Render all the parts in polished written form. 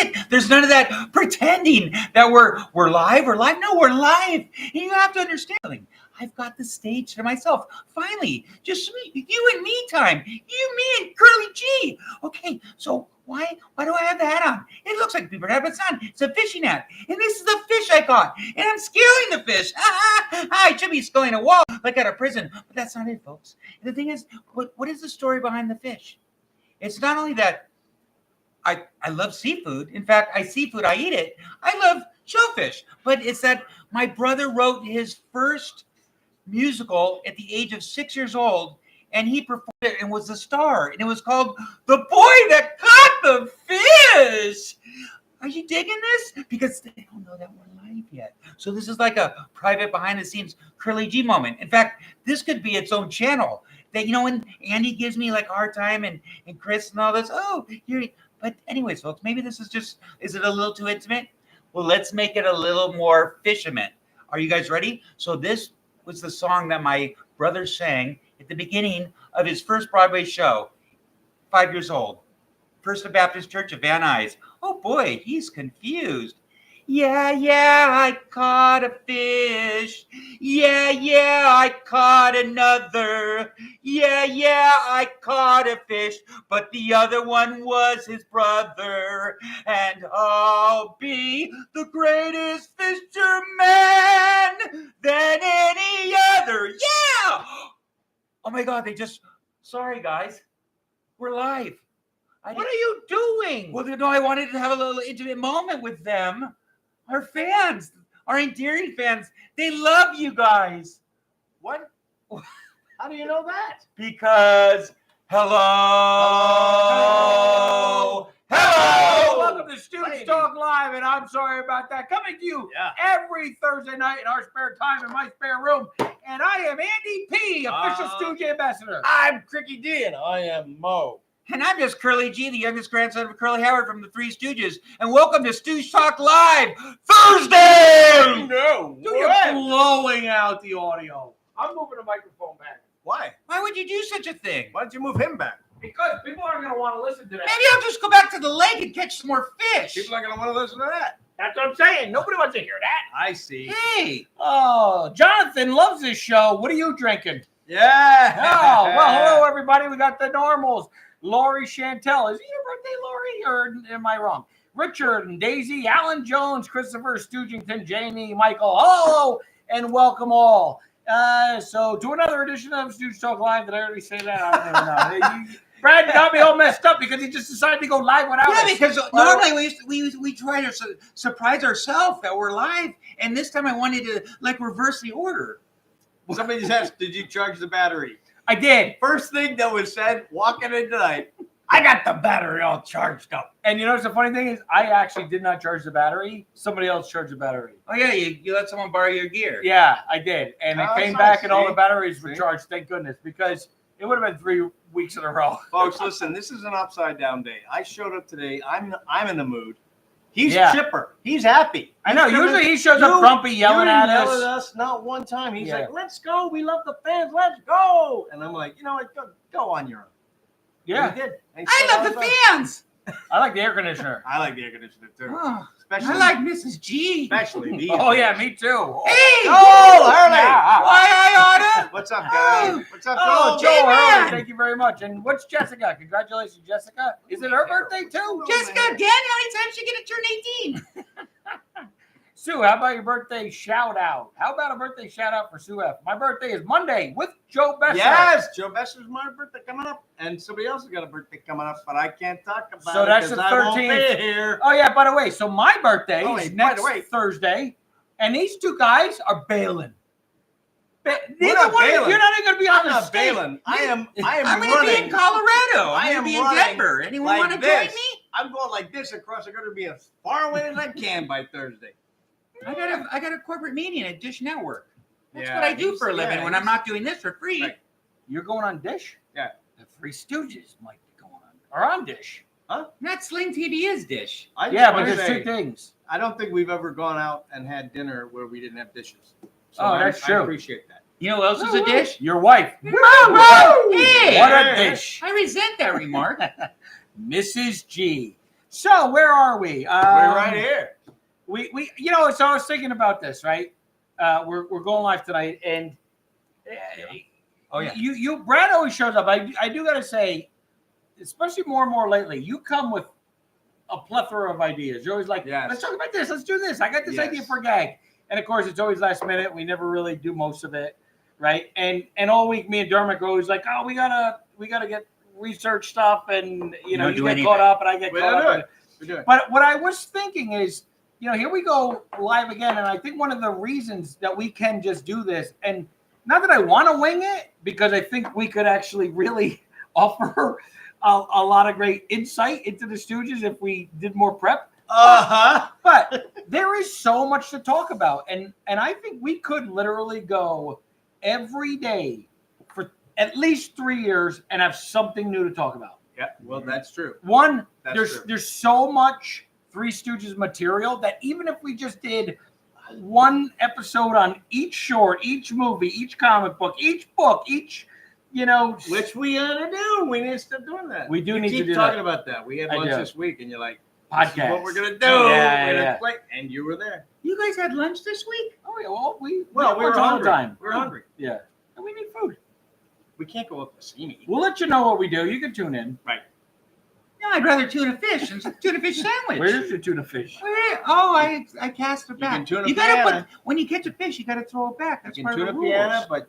it. There's none of that pretending that we're live. We're live. No, we're live. And you have to understand, I've got the stage to myself. Finally, just you and me time. You, me, and Curly G. Okay, so why do I have the hat on? It looks like a paper hat, but it's not. It's a fishing hat. And this is the fish I caught. And I'm scaling the fish. I should be scaling a wall like at a prison. But that's not it, folks. And the thing is, what is the story behind the fish? It's not only that I love seafood. In fact, I eat it. I love shellfish. But it's that my brother wrote his first musical at the age of 6 years old, and he performed it and was the star. And it was called The Boy That Caught the Fish. Are you digging this? Because they don't know that we're live yet. So this is like a private behind-the-scenes Curly G moment. In fact, this could be its own channel. That, when Andy gives me like a hard time and Chris and all this, but anyways, folks, maybe this is it a little too intimate? Well, let's make it a little more fisherman. Are you guys ready? So this was the song that my brother sang at the beginning of his first Broadway show, 5 years old. First Baptist Church of Van Nuys. Oh boy, he's confused. Yeah, I caught a fish. Yeah, I caught another. Yeah, I caught a fish, but the other one was his brother. And I'll be the greatest fisherman than any other. Yeah! Oh my God, sorry guys, we're live. What are you doing? Well, I wanted to have a little intimate moment with them. Our fans, our endearing fans, they love you guys. What? How do you know that? Because, hello. Welcome to Stooge Talk Live, and I'm sorry about that. Coming to you every Thursday night in our spare time in my spare room. And I am Andy P., official Stooge Ambassador. I'm Cricky D, and I am Mo. And I'm just Curly G, the youngest grandson of Curly Howard from the Three Stooges. And welcome to Stooge Talk Live Thursday! No, You're blowing out the audio. I'm moving the microphone back. Why? Why would you do such a thing? Why don't you move him back? Because people aren't going to want to listen to that. Maybe I'll just go back to the lake and catch some more fish. People aren't going to want to listen to that. That's what I'm saying. Nobody wants to hear that. I see. Hey! Oh, Jonathan loves this show. What are you drinking? Yeah. Oh, well, hello, everybody. We got the normals. Lori Chantel. Is it your birthday, Lori, or am I wrong? Richard and Daisy, Alan Jones, Christopher Stoogington, Jamie, Michael. Hello, and welcome all. So to another edition of Stooge Talk Live. Did I already say that? I don't even know. Brad got me all messed up because he just decided to go live without us. Yeah, because normally we try to surprise ourselves that we're live, and this time I wanted to reverse the order. Somebody just asked, did you charge the battery? I did. First thing that was said, walking in tonight, I got the battery all charged up. And you know what's the funny thing is? I actually did not charge the battery. Somebody else charged the battery. Oh, yeah, you let someone borrow your gear. Yeah, I did. And it came back and all the batteries were charged, thank goodness, because it would have been 3 weeks in a row. Folks, listen, this is an upside down day. I showed up today. I'm in the mood. He's chipper. He's happy. I know. Usually he shows up grumpy, yelling at us. Not one time. He's like, let's go. We love the fans. Let's go. And I'm like, you know what? Go on your own. Yeah. And he did. I love the fans. I like the air conditioner. I like the air conditioner too. Oh, I like Mrs. G. Especially these. Oh, yeah, me too. Hey! Oh, Hurley! Why I oughta? What's up, guys? What's up, Oh, Joe? Joe Hurley, thank you very much. And what's Jessica? Congratulations, Jessica. Is it her birthday too? Jessica, again? How many times she gonna turn 18? Sue, how about your birthday shout out? How about a birthday shout out for Sue F? My birthday is Monday with Joe Besser. Yes, Joe Besser's my birthday coming up, and somebody else has got a birthday coming up, but I can't talk about it. So that's the 13th. I won't be here. Oh yeah, by the way, so my birthday is by the next way. Thursday, and these two guys are bailing. We're not bailing. You're not even going to be on I'm the not stage. bailing. I am I'm going to running. be in Colorado. I I'm am going to be in running Denver. Anyone like want to join this. me? I'm going like this across. I'm going to be as far away as I can by Thursday. I got a corporate meeting at Dish Network. That's Yeah, what I do for a he's- living yeah, when I'm he's- not doing this for free. Right. You're going on Dish? Yeah. The Three Stooges might be going on. Or on Dish. Not Sling TV is Dish. I just Yeah, but wanna there's say, two things. I don't think we've ever gone out and had dinner where we didn't have dishes. So Oh, that's true. I appreciate that. You know who else is a dish? Your wife. Hey, What a dish. I resent that remark. Mrs. G. So where are we? We're right here. We so I was thinking about this, right? We're going live tonight, and Brad always shows up. I do gotta say, especially more and more lately, you come with a plethora of ideas. You're always like, let's talk about this, let's do this. I got this idea for a gag. And of course, it's always last minute. We never really do most of it, right? And all week, me and Durmick are always like, oh, we gotta get research stuff, and you get caught up, and I get caught up. But what I was thinking is, here we go live again, and I think one of the reasons that we can just do this, and not that I want to wing it, because I think we could actually really offer a lot of great insight into the Stooges if we did more prep. But there is so much to talk about, and I think we could literally go every day for at least 3 years and have something new to talk about. Yeah, well, that's true. There's so much Three Stooges material that even if we just did one episode on each short, each movie, each comic book, each book, which we ought to do. We need to start doing that. We do need to do that. Keep talking about that. We had lunch this week, and you're like, podcast. This is what we're gonna do. We're gonna play, and you were there. You guys had lunch this week? Oh yeah. Well, we were hungry. Time. We're hungry. Yeah. And we need food. We can't go up to see me. We'll let you know what we do. You can tune in. Right. No, I'd rather tuna fish and tuna fish sandwich. Where's your tuna fish? I cast it back. You gotta when you catch a fish, you gotta throw it back. That's part of the rules. But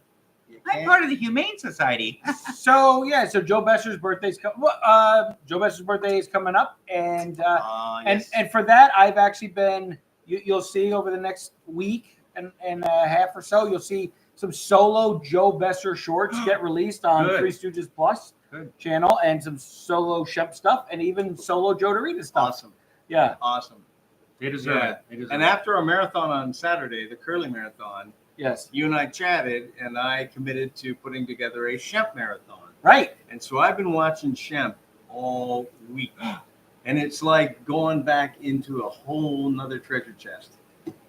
I'm part of the Humane Society. So Joe Besser's birthday's Joe Besser's birthday is coming up, and for that I've actually been. You'll see over the next week and a half or so, you'll see some solo Joe Besser shorts get released on Three Stooges Plus channel, and some solo Shemp stuff, and even solo Joe Dorita stuff. Awesome. Yeah. Awesome. They deserve it. And after our marathon on Saturday, the curling marathon, yes, you and I chatted, and I committed to putting together a Shemp marathon. Right. And so I've been watching Shemp all week, and it's like going back into a whole nother treasure chest.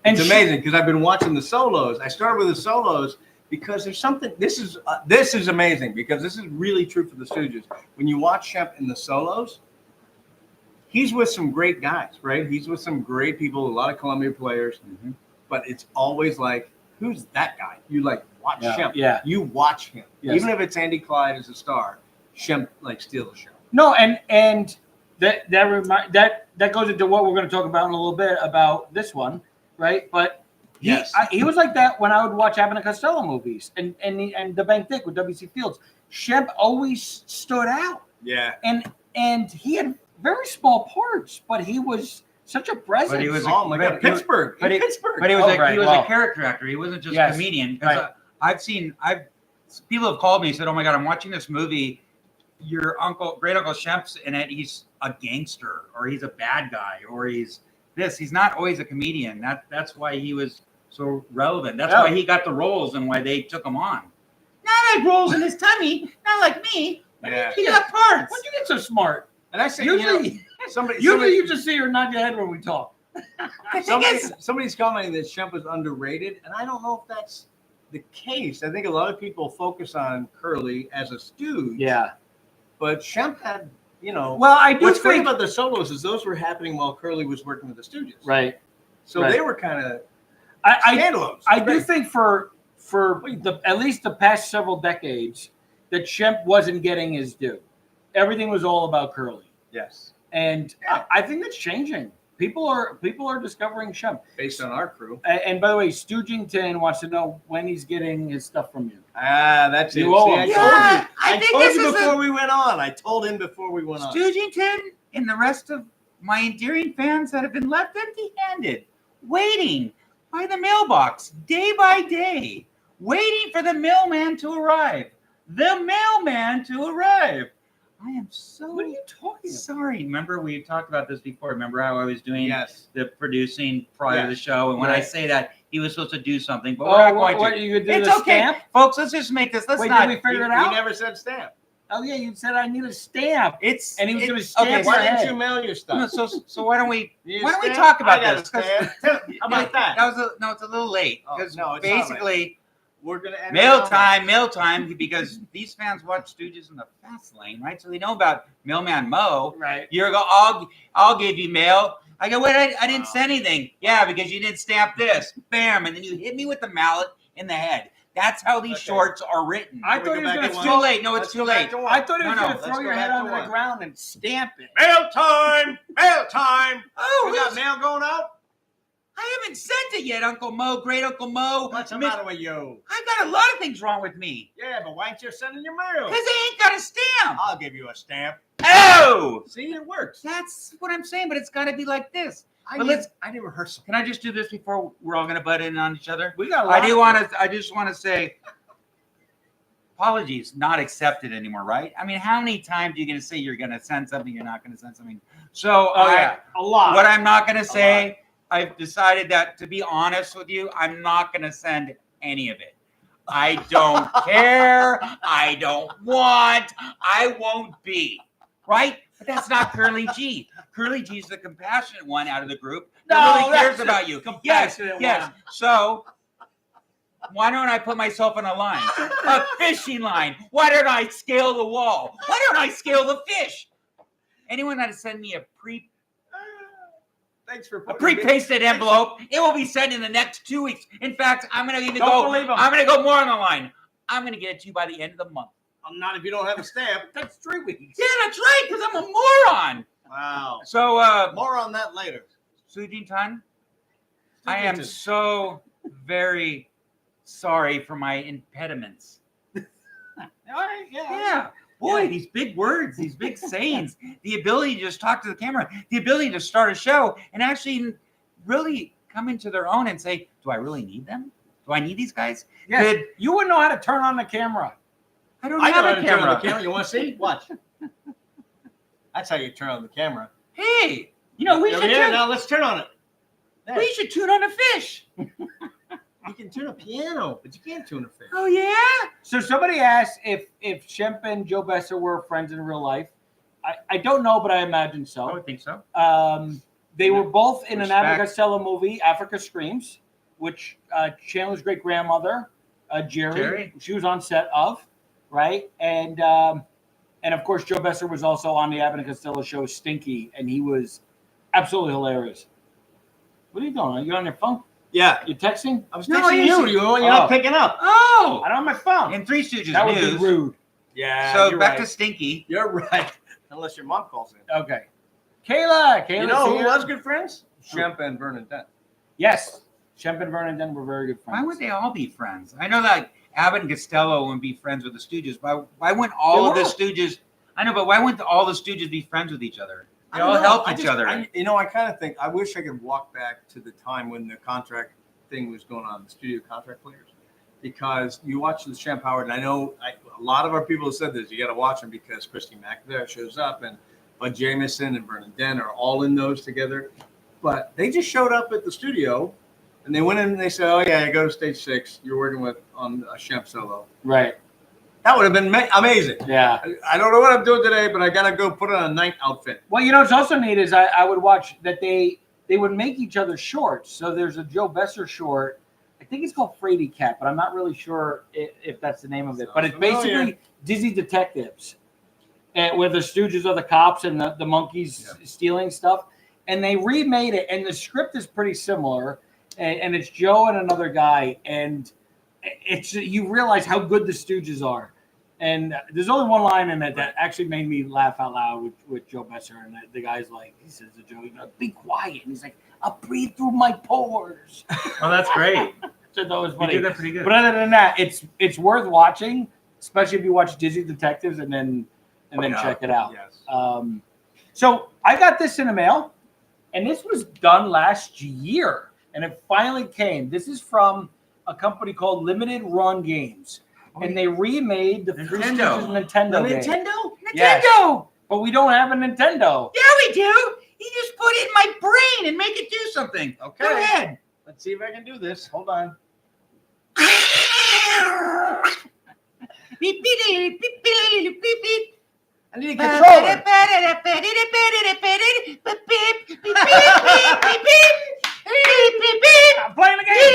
And it's amazing because I've been watching the solos. I started with the solos because there's something. This is amazing because this is really true for the Stooges. When you watch Shemp in the solos, he's with some great guys, right? He's with some great people, a lot of Columbia players, but it's always like, who's that guy? You like watch Shemp. Yeah. You watch him. Yes. Even if it's Andy Clyde as a star, Shemp like steals the show. No, and that goes into what we're going to talk about in a little bit about this one, right? But he was like that when I would watch Abbott and Costello movies and The Bank Dick with W.C. Fields. Shemp always stood out. Yeah. And he had very small parts, but he was such a presence. But he was Pittsburgh. But he was a character actor. He wasn't just a comedian. Right. People have called me and said, "Oh my God, I'm watching this movie. Your great uncle Shemp's in it. He's a gangster, or he's a bad guy, or he's this. He's not always a comedian. That's why he was so relevant. That's why he got the roles and why they took him on. Not like roles in his tummy. Not like me. Yeah. He got parts. When'd you get so smart? And I say, usually you just see her nod your head when we talk. Somebody's commenting that Shemp is underrated, and I don't know if that's the case. I think a lot of people focus on Curly as a Stooge. Yeah. But Shemp had, Well, I do what's think great about the solos is those were happening while Curly was working with the Stooges. Right. So they were kind of standalones. I do think for at least the past several decades that Shemp wasn't getting his due. Everything was all about Curly. Yes. And I think that's changing. People are discovering Shemp. Based on our crew. And by the way, Stoogington wants to know when he's getting his stuff from you. That's you it. Owe him. I told you before we went on. I told him before we went on. Stoogington and the rest of my endearing fans that have been left empty-handed, waiting by the mailbox day by day, waiting for the mailman to arrive. The mailman to arrive. I am so What are you talking about? sorry. Remember, we talked about this before. Remember how I was doing the producing prior to the show? And when I say that, he was supposed to do something, but we're not going to. You could do it's the okay. stamp? Folks, let's just make this. Let's Wait, not. did we figure it out? You never said stamp. Oh, yeah, you said I need a stamp. And he was going to stamp Okay, your why head. didn't you mail your stuff? No, so why don't we stamp? talk about I got this? a stamp. How about that? It's a little late because basically We're gonna add Mail time, because these fans watch Stooges in the fast lane, right? So they know about Mailman Mo. Right. You go, I'll give you mail. I go, wait, I didn't send anything. Yeah, because you didn't stamp this. Bam, and then you hit me with the mallet in the head. That's how these shorts are written. I thought he was going to It's too late. No, it's too late. I thought he was going to let's throw go your head back to onto the one. ground and stamp it. Mail time! Mail time! Oh, We got mail going out? I haven't sent it yet, Uncle Mo, Great Uncle Mo. What's the matter with you? I've got a lot of things wrong with me. Yeah, but why aren't you sending your mail? Because they ain't got a stamp. I'll give you a stamp. Oh! See, it works. That's what I'm saying, but it's got to be like this. I But need rehearsal. Can I just do this before we're all going to butt in on each other? We got a lot. I just want to say, apologies not accepted anymore, right? I mean, how many times are you going to say you're going to send something, you're not going to send something? So a lot. What I'm not going to say, I've decided that, to be honest with you, I'm not going to send any of it. I don't care. I don't want. I won't be. Right? But that's not Curly G. Curly G is the compassionate one out of the group that really cares about you. Yes. one. So why don't I put myself on a line? A fishing line. Why don't I scale the wall? Why don't I scale the fish? Anyone that send me a pre-pasted envelope, it will be sent in the next 2 weeks. In fact, I'm going to even I'm going to go more on the line. I'm going to get it to you by the end of the month. I'm not if you don't have a stamp. That's 3 weeks. Yeah, that's right, because I'm a moron. Wow. So, more on that later. Sujin Tan, I am so very sorry for my impediments. All right, Yeah. Boy, these big words, these big sayings, the ability to just talk to the camera, the ability to start a show and actually really come into their own and say, do I really need them? Do I need these guys? Yes. You wouldn't know how to turn on the camera. I don't have a camera. You want to see? Watch. That's how you turn on the camera. Hey, we should now let's turn on it. There. We should tune on a fish. You can tune a piano, but you can't tune a fish. Oh, yeah? So somebody asked if Shemp and Joe Besser were friends in real life. I don't know, but I imagine so. I would think so. They were both in an Respect. Abbott Costello movie, Africa Screams, which Chandler's great-grandmother, Jerry, she was on set of, right? And of course, Joe Besser was also on the Abbott and Costello show Stinky, and he was absolutely hilarious. What are you doing? Are you on your phone? Yeah. You texting? I was texting you. You're not picking up. Oh! I don't have my phone. In Three Stooges That would news. be rude. Yeah. So back to Stinky. You're right. Unless your mom calls in. Okay. Kayla. You know who was good friends? Shemp and Vernon Dent. Yes. Shemp and Vernon Dent were very good friends. Why would they all be friends? I know that Abbott and Costello wouldn't be friends with the Stooges. Why wouldn't all of the Stooges? I know, but why wouldn't all the Stooges be friends with each other? They all help each other. I kind of think I wish I could walk back to the time when the contract thing was going on, the studio contract players, because you watch the Shemp Howard, and I know a lot of our people have said this. You got to watch them because Christy McIntyre shows up, and Bud Jamieson and Vernon Dent are all in those together. But they just showed up at the studio, and they went in and they said, "Oh yeah, go to stage 6. You're working on a Shemp solo." Right. That would have been amazing. Yeah. I don't know what I'm doing today, but I got to go put on a night outfit. Well, what's also neat is I would watch that they would make each other shorts. So there's a Joe Besser short. I think it's called Frady Cat, but I'm not really sure if that's the name of it. But it's basically Dizzy Detectives, where the Stooges are the cops and the monkeys stealing stuff. And they remade it, and the script is pretty similar. And it's Joe and another guy, and you realize how good the Stooges are. And there's only one line in it that actually made me laugh out loud with Joe Besser. And the guy's like, he says to Joe, be quiet. And he's like, I'll breathe through my pores. Oh, that's great. So that was funny. You did that pretty good. But other than that, it's worth watching, especially if you watch Dizzy Detectives and then check it out. Yes. So I got this in the mail, and this was done last year, and it finally came. This is from a company called Limited Run Games. And they remade the Three Stooges Nintendo game. Nintendo? Yes. But we don't have a Nintendo. Yeah, we do. You just put it in my brain and make it do something. Okay. Go ahead. Let's see if I can do this. Hold on. Beep, beep, beep, beep, beep, beep, beep. I need a controller. I'm playing the game.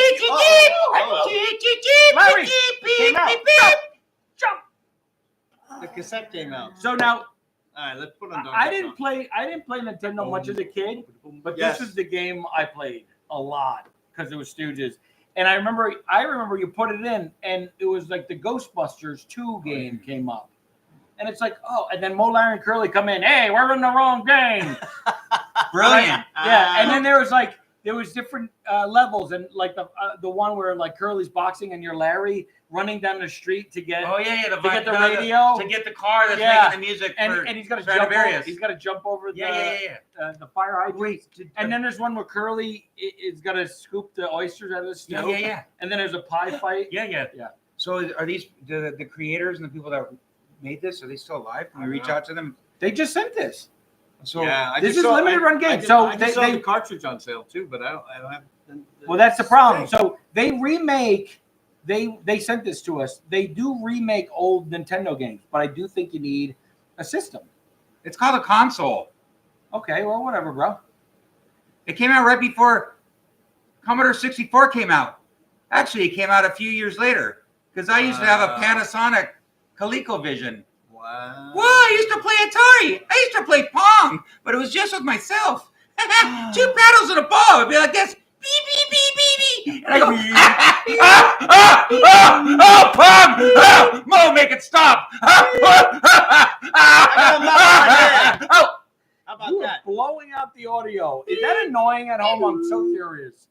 Larry, cassette came out. So now, All right, let's put on Donkey I didn't Kong. play Nintendo much as a kid, but Yes. this is the game I played a lot because it was Stooges. And I remember you put it in, and it was like the Ghostbusters 2 game came up. And it's like, oh, and then Mo, Larry, and Curly come in. Hey, we're in the wrong game. Brilliant. Yeah, and then there was different levels, and like the one where like Curly's boxing and you're Larry running down the street to get Oh yeah, to get the radio, to get the car that's Yeah. making the music. and he's got to jump over. Stradivarius. He's got to jump over Yeah. the fire hydrant. Wait, And then there's one where Curly is got to scoop the oysters out of the stove. yeah. And then there's a pie fight. Yeah. Yeah. So are these the creators and the people that made this? Are they still alive? Can we reach out to them? They just sent this. So Yeah, I this just is saw- limited run I game. just- So I just saw they the cartridge on sale too, but I don't have. well, that's the problem. So they remake. They sent this to us. They do remake old Nintendo games, but I do think you need a system. it's called a console. Okay, well, whatever, bro. It came out right before Commodore 64 came out. Actually, it came out a few years later because I used to have a Panasonic ColecoVision. Wow. Whoa, I used to play Atari. I used to play Pong, but it was just with myself. 2 paddles and a ball. It'd be like this. Beep, beep, beep, beep, beep. And I go, Pong! Mo, make it stop. How about You are that? blowing out the audio. Is that annoying at home? I'm so curious.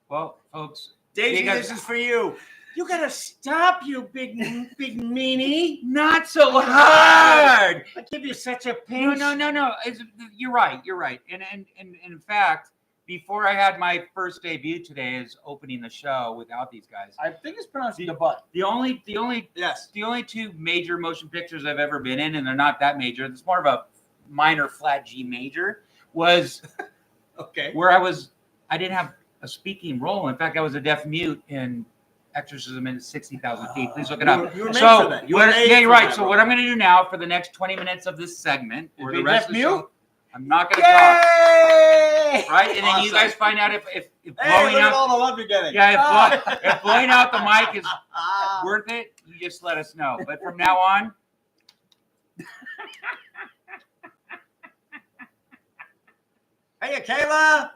Well, folks, Daisy, you guys- this is for you. You gotta stop, you big meanie. not so hard. I give you such a pinch. No. You're right. And in fact, before I had my first debut today is opening the show without these guys. I think it's pronounced the butt. The only Yes. 2 major motion pictures I've ever been in, and they're not that major. It's more of a minor flat G major. Was Okay. where I didn't have a speaking role. In fact, I was a deaf mute in Exorcism in 60,000 Feet. Please look it up. You were made So, for that. You were made yeah, you're for right. that So role. what I'm going to do now for the next 20 minutes of this segment, or Be the rest deaf of the mute? show, I'm not going to talk. Yay! Right, and then you Awesome. guys find out if Hey, blowing look at out, all the love you're getting. if blowing out the mic is worth it. You just let us know. But from now on, Hey, Kayla.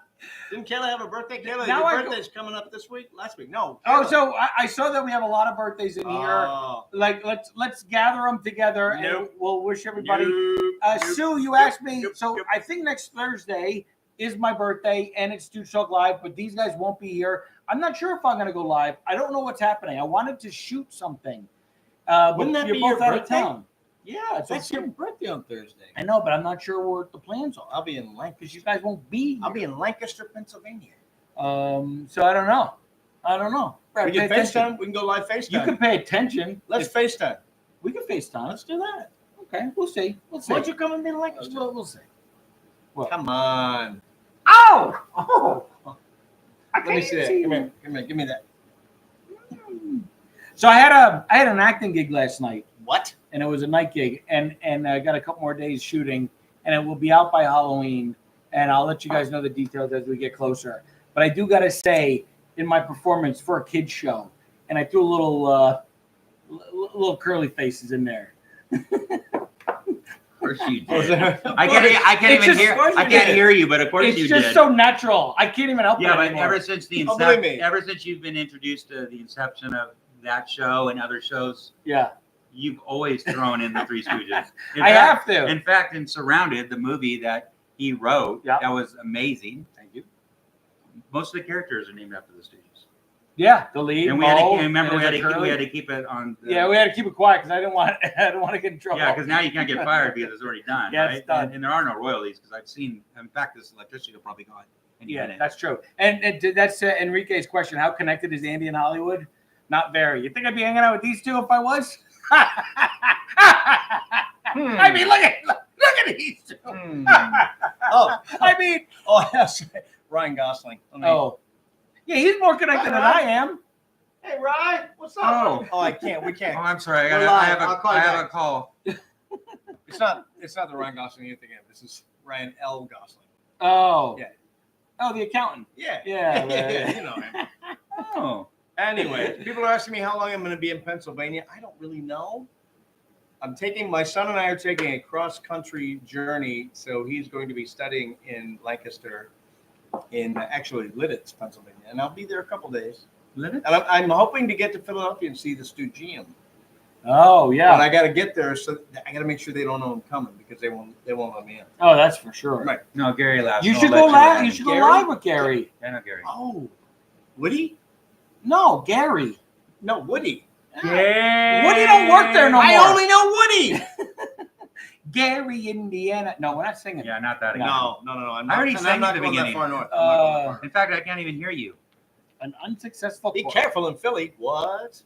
Didn't Kayla have a birthday? Kayla, Now your I go- birthday's coming up this week? Last week? No. Oh, Kayla. so I saw that we have a lot of birthdays in here. Oh. Like, let's gather them together and Nope. we'll wish everybody. Nope. Sue, you Nope. asked me. Nope. So Nope. I think next Thursday is my birthday and it's Stooge Talk Live, but these guys won't be here. I'm not sure if I'm going to go live. I don't know what's happening. I wanted to shoot something. But Wouldn't that you're be both your out of birthday? town. Yeah, it's That's okay. your birthday on Thursday. I know, but I'm not sure what the plans are I'll be in because Lancaster. you guys won't be. I'll be in Lancaster, Pennsylvania. So I don't know. Brad, We can pay attention. FaceTime. We can go live FaceTime. You can pay attention. Let's If- FaceTime. we can FaceTime. Let's do that. Okay, we'll see. We'll see. Why don't you come and be in Lancaster? We'll see. Come on. Oh! Oh! I Let me see that. Come here. Come here. Give me that. So I had an acting gig last night, What? and it was a night gig, and I got a couple more days shooting, and it will be out by Halloween, and I'll let you guys know the details as we get closer. But I do got to say, in my performance for a kids show, and I threw a little curly faces in there. of course you Was did. there- I can't It's even just- hear. of course I you can't did. hear you, but of course It's you just did. so natural. I can't even help Yeah, it but anymore. ever since the Oh, believe me. ever since you've been introduced to the inception of that show and other shows, Yeah, you've always thrown in the Three Stooges. I have to. In fact, in Surrounded, the movie that he wrote, Yeah. that was amazing. Thank you. Most of the characters are named after the Stooges. Yeah, the lead. And we had to Mo, remember and we had is to it keep, curly? we had to keep it on. The, Yeah, we had to keep it quiet because I didn't want to get in trouble. Yeah, because now you can't get fired because it's already done. Yeah, right? it's done. And there are no royalties because I've seen. In fact, this electricity will probably go on any Yeah, minute. that's true. And that's Enrique's question. How connected is Andy in Hollywood? Not very. You think I'd be hanging out with these two if I was? I mean, look at these two. Oh, I mean, oh, yes. Ryan Gosling. oh, yeah, he's more connected than I am. Hey, Ryan, what's up? Oh. Oh, I can't. We Oh, can't. I'm sorry. We're I live. have I'll call you I have back. a call. It's not the Ryan Gosling you're thinking of. This is Ryan L. Gosling. Oh, Yeah. Oh, the accountant. Yeah. Yeah, yeah, right. you know him. Oh, Anyway, people are asking me how long I'm going to be in Pennsylvania. I don't really know. My son and I are taking a cross-country journey. So he's going to be studying in Lancaster, in actually Lidditz, Pennsylvania. And I'll be there a couple days. Lidditz? And I'm hoping to get to Philadelphia and see the Stoogeum. Oh yeah. But I got to get there, so I got to make sure they don't know I'm coming because they won't let me in. Oh, that's for sure. Right. No, Gary laughs. You No, should I'll go let live. in. You should go Gary? live with Gary. I know Gary. Oh, Woody? No, Gary. No, Woody. Woody don't work there no more. I only know Woody. Gary, Indiana. No, we're not singing. Yeah, not that again. No. I'm I already not, sang I'm not at the going that beginning. far north. I'm not going that far. In fact, I can't even hear you. An unsuccessful. Be quote. careful in Philly. What?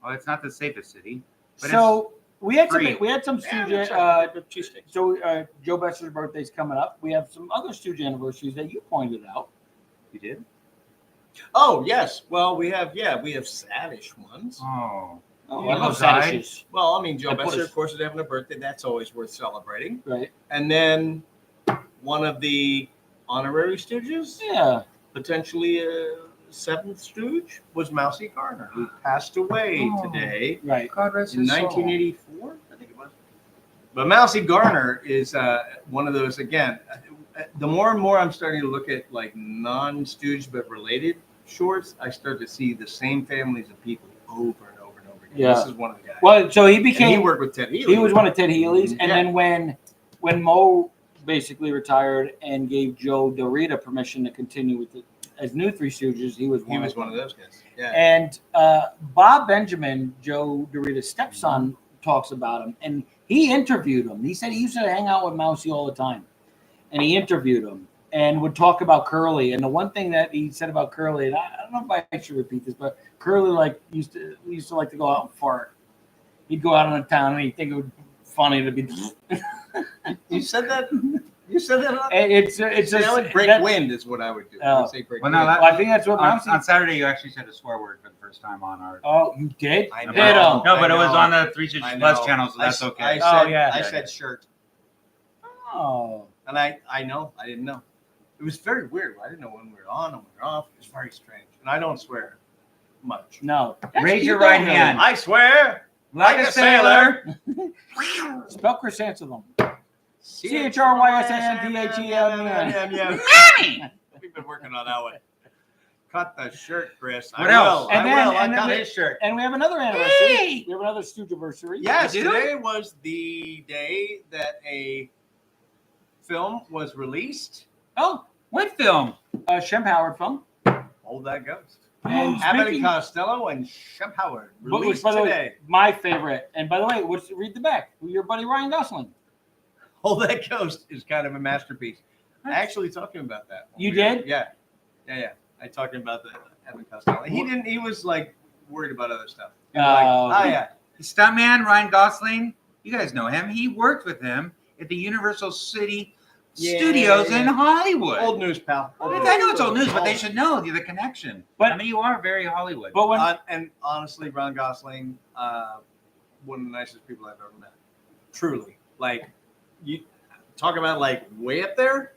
Oh, it's not the safest city. But So we had free. some Yeah, Stooge. that's right. Cheesesteaks. So Joe Besser's birthday's coming up. We have some other Stooge anniversaries that you pointed out. you did? Oh yes. Well, we have saddish ones. Oh. Oh, You I know love died? sadishes. Well, I mean, Joe I put Besser, a- of course, is having a birthday. That's always worth celebrating. Right. And then one of the honorary Stooges, Yeah. potentially a seventh Stooge, was Mousie Garner, who passed away Oh. today Right. God rest in his soul. 1984, I think it was. But Mousie Garner is one of those, again, the more and more I'm starting to look at like non-Stooge but related shorts, I start to see the same families of people over and over and over again. Yeah. This is one of the guys. Well, so he And he became. worked with Ted Healy. He was one of Ted Healy's, and Yeah. then when Mo basically retired and gave Joe Dorita permission to continue with as new Three Stooges, he was one one of those guys. Yeah. And Bob Benjamin, Joe Dorita's stepson, talks about him, and he interviewed him. He said he used to hang out with Mousie all the time, and he interviewed him and would talk about Curly. And the one thing that he said about Curly, and I don't know if I should repeat this, but Curly used to like to go out and fart. He'd go out on the town and he'd think it would be funny to be. You said that. You said that. It's I would break that- wind is what I would do. I Oh. would say break Well, no, wind. that- Well, I think that's what On, Mousie. on Saturday, you actually said a swear word for the first time on our. Oh, you did? I know. Did him. No, but I it was know. on the Three I Stooges know. Plus channel, so I that's s- okay. I Oh, said, yeah. I Yeah, said yeah. shirt, Oh. and I know I didn't know. It was very weird. I didn't know when we were on and when we were off. It was very strange, and I don't swear much. No. Raise You your don't right really. hand. I swear Like a sailor. Spell chrysanthemum. CHRYSANDHEM. Mommy! We've been working on that one. Cut the shirt, Chris. What I else? will. And I then- will. I and then cut we- his shirt. And we have another anniversary. Hey! We have another Stooge anniversary. Yes, You do? today was the day that a film was released. Oh, What film? Shemp Howard film. Hold that ghost. And Abbott speaking- and Costello and Shemp Howard But which, released by the way, today. my favorite. And by the way, read the back. Your buddy Ryan Gosling. Hold That Ghost is kind of a masterpiece. I actually talked to him about that. You did? Yeah. I talked to him about the Abbott and Costello. He didn't. He was like worried about other stuff. He was like, oh yeah. The stuntman, Ryan Gosling. You guys know him. He worked with him at the Universal City Studios in Hollywood. Old news, pal. I know it's old news, but they should know the connection. But- I mean, you are very Hollywood. But when And honestly, Ron Gosling, one of the nicest people I've ever met. Truly, like you talk about like way up there.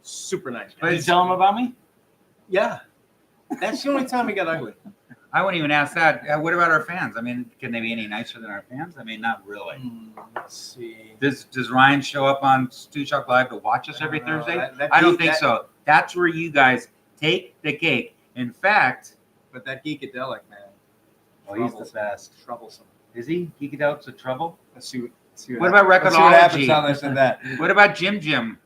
Super nice. did you tell him about me? Yeah, that's the only time he got ugly. I wouldn't even ask that. What about our fans? I mean, can they be any nicer than our fans? I mean, not really. Let's see. Does Ryan show up on Stoogetalk Live to watch us every Thursday? That I don't geek- think that- so. That's where you guys take the cake. In fact, But that geekadelic man. oh, he's the best. Troublesome. Is he? Geekadel's a trouble. Let's see what. What about Let's see what happens Recordology? now that I said that. What about Jim?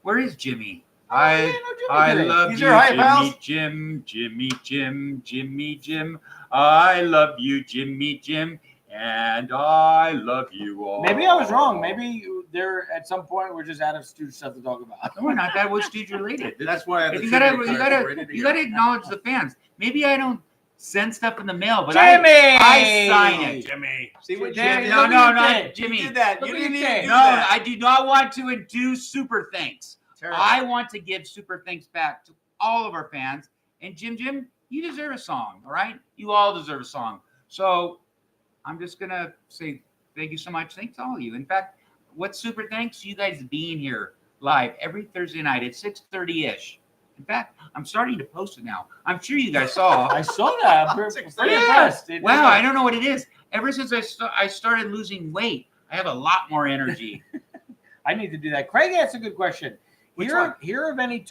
Where is Jimmy? Yeah, I no, Jimmy I did it. love He's you, your hype Jimmy house. Jim. I love you, Jim, and I love you all. Maybe I was wrong. Maybe there at some point we're just out of Stooge stuff to talk about. No, we're not. That was Stooge related. That's why I have the You trivia gotta, card ready to you go. gotta acknowledge the fans. Maybe I don't send stuff in the mail, but Jimmy! I sign it. Jimmy. See what Jimmy, Jimmy No, look no, what you not did. Jimmy. You did that. Look You what didn't you even did. do No, that. I do not want to induce super thanks. Terrible. I want to give super thanks back to all of our fans. And Jim, you deserve a song, all right? You all deserve a song. So I'm just going to say thank you so much. Thanks to all of you. In fact, what's super thanks? You guys being here live every Thursday night at 6:30-ish. In fact, I'm starting to post it now. I'm sure you guys saw. I saw that. I'm pretty impressed. Wow, I don't know what it is. Ever since I started losing weight, I have a lot more energy. I need to do that. Craig asked a good question. Hear of any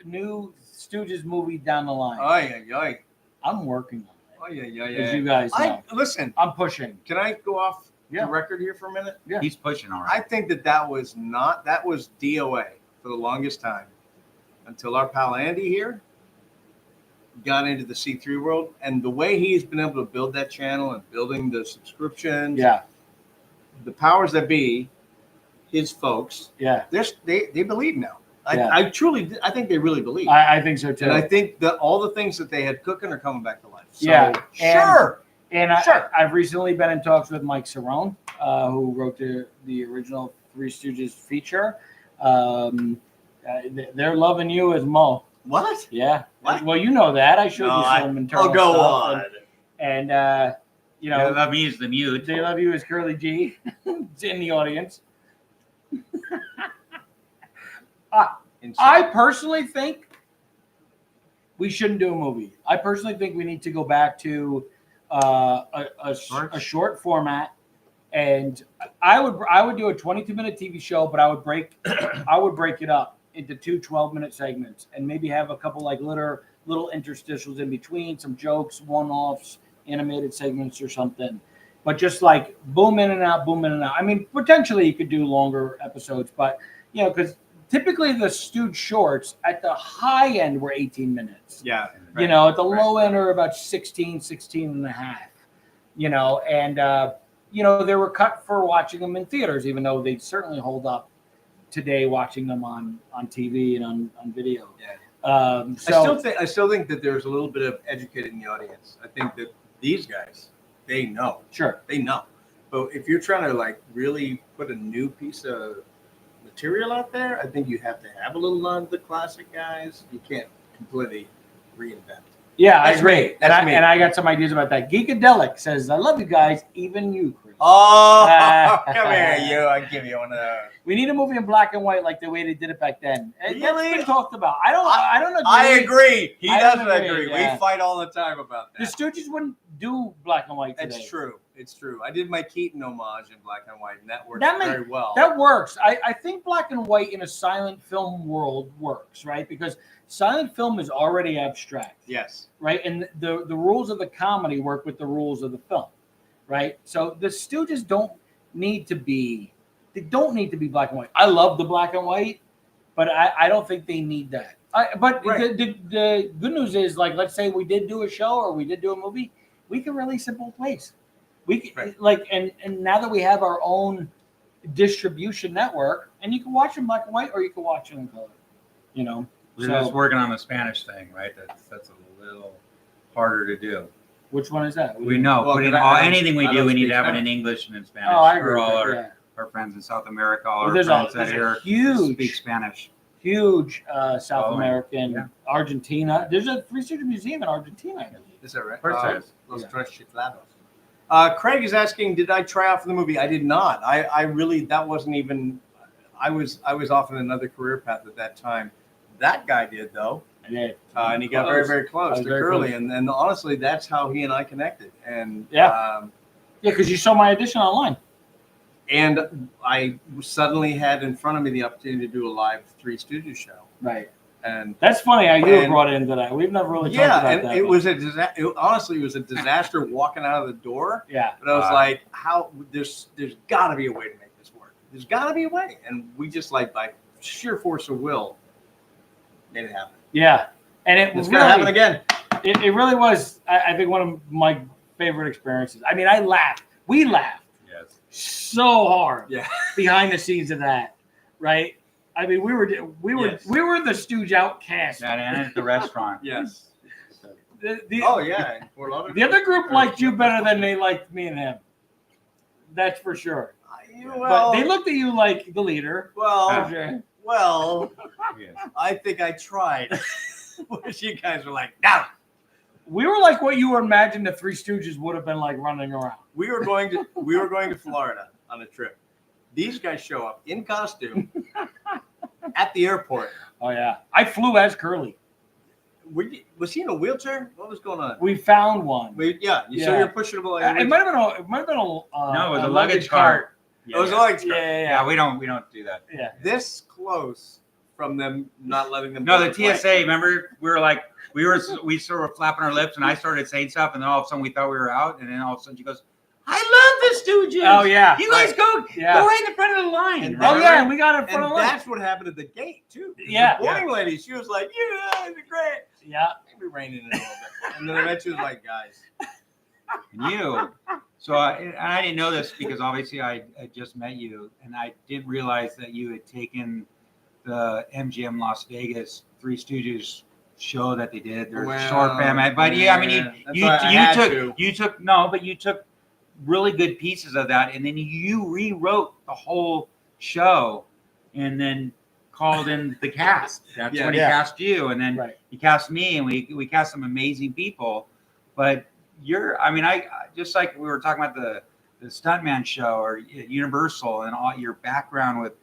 new Stooges movie down the line? Oy. I'm working on it. Yeah. As you guys know. Listen, I'm pushing. can I go off Yeah. the record here for a minute? Yeah. He's pushing all I right. think that was DOA for the longest time until our pal Andy here got into the C3 world, and the way he's been able to build that channel and building the subscriptions, the powers that be, his folks, they believe now. I think they really believe. I think so too. And I think that all the things that they had cooking are coming back to life. So, sure. And Sure. I've recently been in talks with Mike Cerrone, who wrote the original Three Stooges feature. They're loving you as Mo. What? Yeah. What? Well, you know that. I showed you some internal go stuff. on. And you They know, love me as the mute. they love you as Curly G. It's in the audience. I personally think we shouldn't do a movie. I personally think we need to go back to a short format, and I would do a 22-minute TV show, but I would break it up into 2 12-minute segments, and maybe have a couple like little interstitials in between, some jokes, one-offs, animated segments or something. But just like boom in and out, boom in and out. I mean, potentially you could do longer episodes, but because typically the Stooge shorts at the high end were 18 minutes. Yeah. Right. At the low end are about 16 and a half. And they were cut for watching them in theaters, even though they certainly hold up today watching them on TV and on video. Yeah. I still think that there's a little bit of educating the audience. I think that these guys, they know. Sure. They know. But if you're trying to really put a new piece of material out there, I think you have to have a little nod of the classic guys. You can't completely reinvent. Yeah, I That's agree. me. That's me. And I got some ideas about that. Geekadelic says, I love you guys, even you, Chris. Oh, come here, you. I'll give you one of those. We need a movie in black and white like the way they did it back then. Really? That's been talked about. I don't agree. I agree. He I doesn't don't agree. yeah. We fight all the time about that. The Stooges wouldn't do black and white today. It's true. It's true. I did my Keaton homage in black and white, and that worked That very well. That works. I think black and white in a silent film world works, right? Because silent film is already abstract. Yes. Right? And the rules of the comedy work with the rules of the film, right? So the Stooges don't need to be black and white. I love the black and white, but I don't think they need that. But Right. the good news is, let's say we did do a show or we did do a movie, we can release it both ways. We can, and now that we have our own distribution network, and you can watch it in black and white or you can watch it in color. We're just working on the Spanish thing, right? That's a little harder to do. Which one is that? We know. Well, anything we I do, don't we need speak to have it in Spanish. English and in Spanish. Oh, I agree. For all with that, our friends in South America, all Well, our there's friends a that here huge speak Spanish. huge South American, yeah. Argentina. There's a Three Stooges museum in Argentina, I believe. Is that right? Of course there is. Los Yeah. Tres Chiflados. Craig is asking, did I try out for the movie? I did not. I really, that wasn't even, I was off in another career path at that time. That guy did, though. And he got very, very close to Curly. And honestly, that's how he and I connected. And because you saw my audition online. And I suddenly had in front of me the opportunity to do a live Three Stooges show. Right. And that's funny how you were brought into that. We've never really talked about that. It was a disaster. Honestly, it was a disaster walking out of the door. Yeah. But I was like, how there's got to be a way to make this work. There's got to be a way. And we just by sheer force of will made it happen. Yeah. And it's going to happen again. It really was, I think, one of my favorite experiences. I mean, we laughed so hard behind the scenes of that, right? I mean, we were the Stooge outcast. And at the restaurant. Yes. The other group liked you better than they liked me and him. That's for sure. Well, but they looked at you like the leader. Well, I think I tried. Whereas you guys were like, no. We were like what you imagined the Three Stooges would have been like running around. We were going to Florida on a trip. These guys show up in costume at the airport. Oh yeah, I flew as Curly. Was he in a wheelchair? What was going on? We found one. So you're pushing him like It might have been a No, it was a luggage cart. It was a luggage cart. Yeah, we don't do that. Yeah. This close from them not letting them. No, the TSA. Remember, we sort of flapping our lips, and I started saying stuff, and then all of a sudden we thought we were out, and then all of a sudden she goes, "I love the Stooges." Oh yeah. You guys go right in the front of the line. And and we got in front and of the line. that's what happened at the gate too. Yeah. The boarding lady, she was like, "Yeah, it's great." Yeah. Maybe reining in a little bit, and then eventually was like, "Guys." And you. So I didn't know this because obviously I just met you, and I didn't realize that you had taken the MGM Las Vegas Three Stooges show that they did. Their short film. But yeah, I mean, you took really good pieces of that, and then you rewrote the whole show, and then called in the cast. That's when he cast you, and then he cast me, and we cast some amazing people. But I just like we were talking about the Stuntman show or Universal and all your background with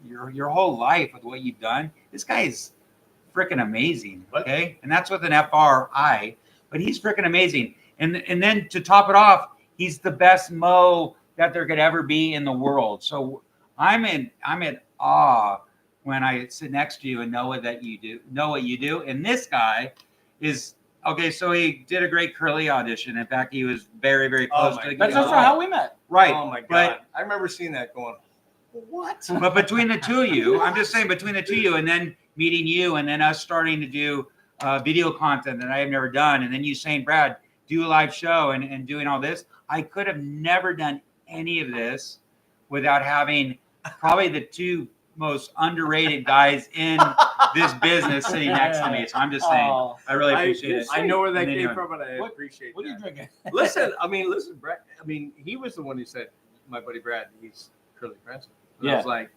your whole life with what you've done. This guy is freaking amazing. Okay, and that's with an FRI, but he's freaking amazing. And then to top it off, he's the best Mo that there could ever be in the world. So I'm in awe when I sit next to you and know what you do. And this guy is okay. So he did a great Curly audition. In fact, he was very, very close to. That's also how we met. Right. Oh my God! I remember seeing that going. What? But between the two of you, I'm just saying between the two of you, and then meeting you, and then us starting to do video content that I have never done, and then you saying, Brad, do a live show and doing all this. I could have never done any of this without having probably the two most underrated guys in this business sitting next to me. So I'm just saying, I really appreciate it. I know where that came from, and I appreciate it. What are you drinking? Listen, Brad. I mean, he was the one who said, my buddy Brad, he's Curly Cranston. I was like,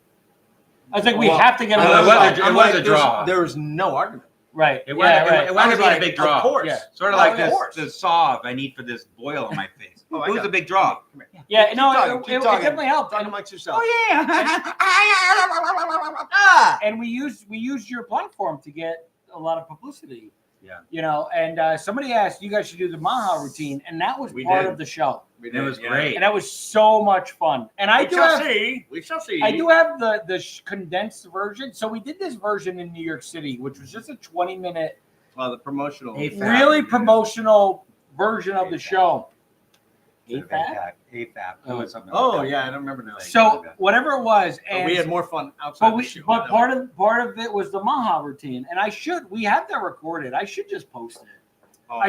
I think we have to get it was a draw. There was no argument. Right. It wound up being a big draw. Of course. Yeah. Sort of like the saw I need for this boil on my face. It was a big draw. Yeah, no, it definitely helped. Talk amongst yourself. And we used your platform to get a lot of publicity. Yeah. You know, and somebody asked you guys should do the Maha routine, and that was part of the show. It was great. And that was so much fun. And we shall see. I do have the condensed version. So we did this version in New York City, which was just a 20-minute the promotional really promotional version of the show. AFAB. Oh yeah, I don't remember that. So whatever it was, and we had more fun outside the show. But part of it was the Maha routine, and we have that recorded. I should just post it.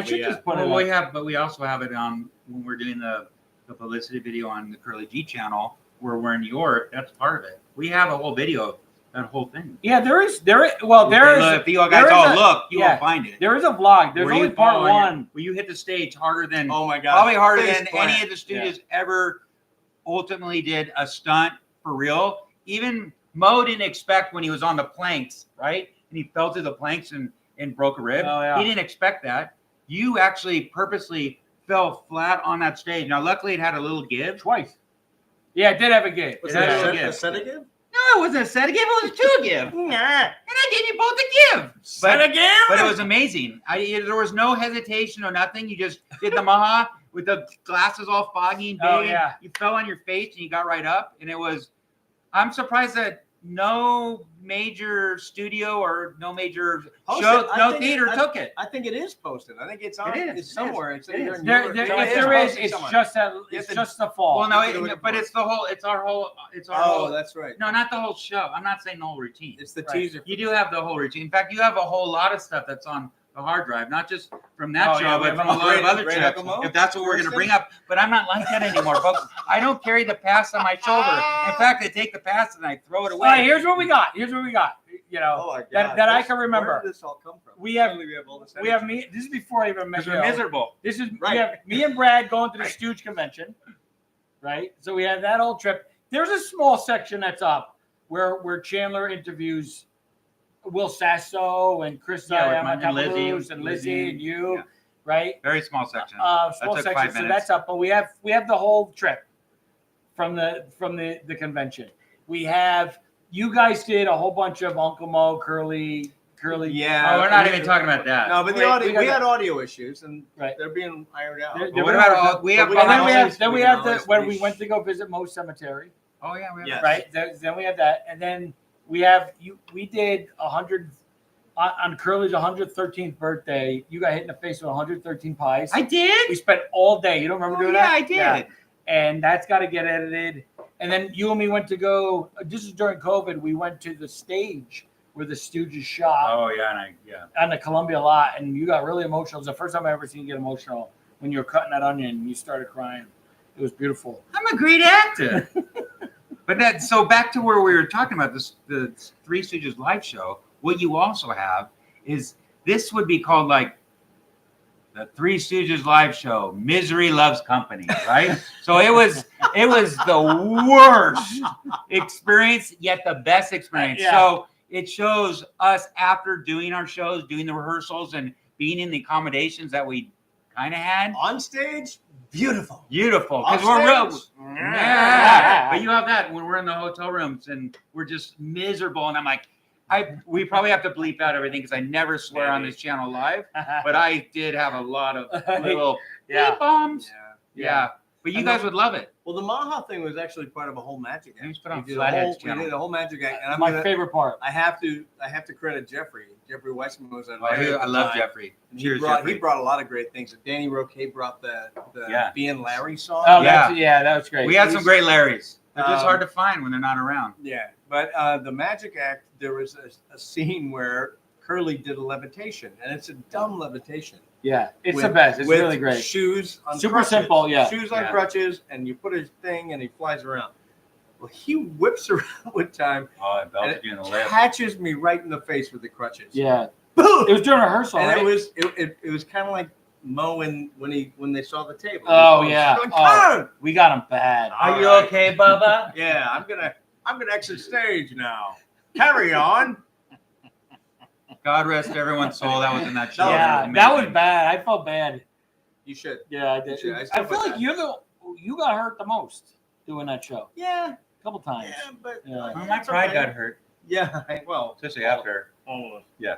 Just put it. But we also have it on when we're doing the publicity video on the Curly G channel where we're in New York. That's part of it. We have a whole video of that whole thing. Yeah, there is. If you guys all look, you will find it. There is a vlog. There's only part one. Where you hit the stage harder than probably harder than any of the Stooges ever ultimately did a stunt for real. Even Mo didn't expect when he was on the planks, right? And he fell through the planks and broke a rib. Oh, yeah. He didn't expect that. You actually purposely fell flat on that stage. Now, luckily, it had a little give. Twice. Yeah, it did have a give. Was it a set a give? No, it wasn't a set a give. It was two give. And I gave you both a give. Set a give? But it was amazing. There was no hesitation or nothing. You just did the Maha with the glasses all foggy and big. Oh, yeah. You fell on your face and you got right up. And it was, I'm surprised that no major studio or no major show, no theater took it. I think it is posted. I think it's on. It's somewhere. It's if there is, it's just the fall. Well, no, but it's the whole. It's our whole. Oh, that's right. No, not the whole show. I'm not saying the whole routine. It's the teaser. You do have the whole routine. In fact, you have a whole lot of stuff that's on the hard drive, not just from that show, but from a lot of other trips. If that's what we're going to bring up, but I'm not like that anymore, folks. I don't carry the past on my shoulder. In fact, I take the past and I throw it away. All right, here's what we got. You know, that I can remember. Where did this all come from? We have me. This is before I even met you. We're miserable. This is we have me and Brad going to the Stooge convention, right? So we have that whole trip. There's a small section that's up where Chandler interviews Will Sasso and Chris and Lizzie and you, right? Very small section. Small section. So that's up. But we have the whole trip from the convention. We have you guys did a whole bunch of Uncle Mo, Curly Curly. Yeah. Oh, we're not even talking about that. No, but Wait, we had audio issues, and Right. they're being ironed out. But what about we have? we And can then we always- had we can the always when we reach- went to go visit Moe's cemetery. Oh yeah, we have. Yes. Right. Then we had that, and then we have you. We did 100 on Curly's 113th birthday. You got hit in the face with 113 pies. I did. We spent all day. You don't remember doing yeah, that? I did. And that's got to get edited. And then you and me went to go. This is during COVID. We went to the stage where the Stooges shot Oh yeah, on the Columbia lot, and you got really emotional. It was the first time I ever seen you get emotional when you were cutting that onion and you started crying. It was beautiful. I'm a great actor. But that so back to where we were talking about this, the Three Stooges live show. What you also have is this would be called like the Three Stooges live show. Misery loves company, right? So it was the worst experience, yet the best experience. Yeah. So it shows us after doing our shows, doing the rehearsals, and being in the accommodations that we kind of had. On stage, beautiful. Beautiful, because Off we're real. stage, Yeah. But you have that when we're in the hotel rooms and we're just miserable, and I'm like, we probably have to bleep out everything because I never swear on this channel live. But I did have a lot of little Yeah. beep bombs. Yeah. Yeah. But you And guys would love it. Well, the Maha thing was actually part of a whole magic act. We just put on We did Flathead's we channel. did a whole magic act, and I'm My gonna, favorite part. I have to credit Jeffrey. Jeffrey Weissman was at I love Jeffrey. Cheers, He Jeffrey. brought a lot of great things. Danny Roque brought the Yeah. Being Larry song. Oh, Yeah. that was great. We had some great Larrys. They're just Um, hard to find when they're not around. Yeah, but the magic act, there was a scene where Curly did a levitation, and it's a dumb levitation. Yeah, it's with- the best. It's with really great. Shoes on Super crutches. simple, yeah. Shoes on Yeah. crutches, and you put his thing, and he flies around. Well, he whips around one time Oh, I and belted you in the lip. catches me right in the face with the crutches. Yeah, Boom! it was during rehearsal, And right? it was kind of like Mo when they saw the table. Oh, He was yeah. going, Oh. "Come on!" We got him bad. Are you okay, Bubba? Yeah, I'm gonna exit stage now. Carry on. God rest everyone's soul that was in that show. Yeah, It that was amazing. bad. I felt bad. You should. Yeah, I did. Sure, I I still feel put like that. you got hurt the most doing that show. Yeah, A couple times. yeah, but Yeah. Well, my it's pride okay. got hurt, Yeah, well, especially after. all of us. Yeah,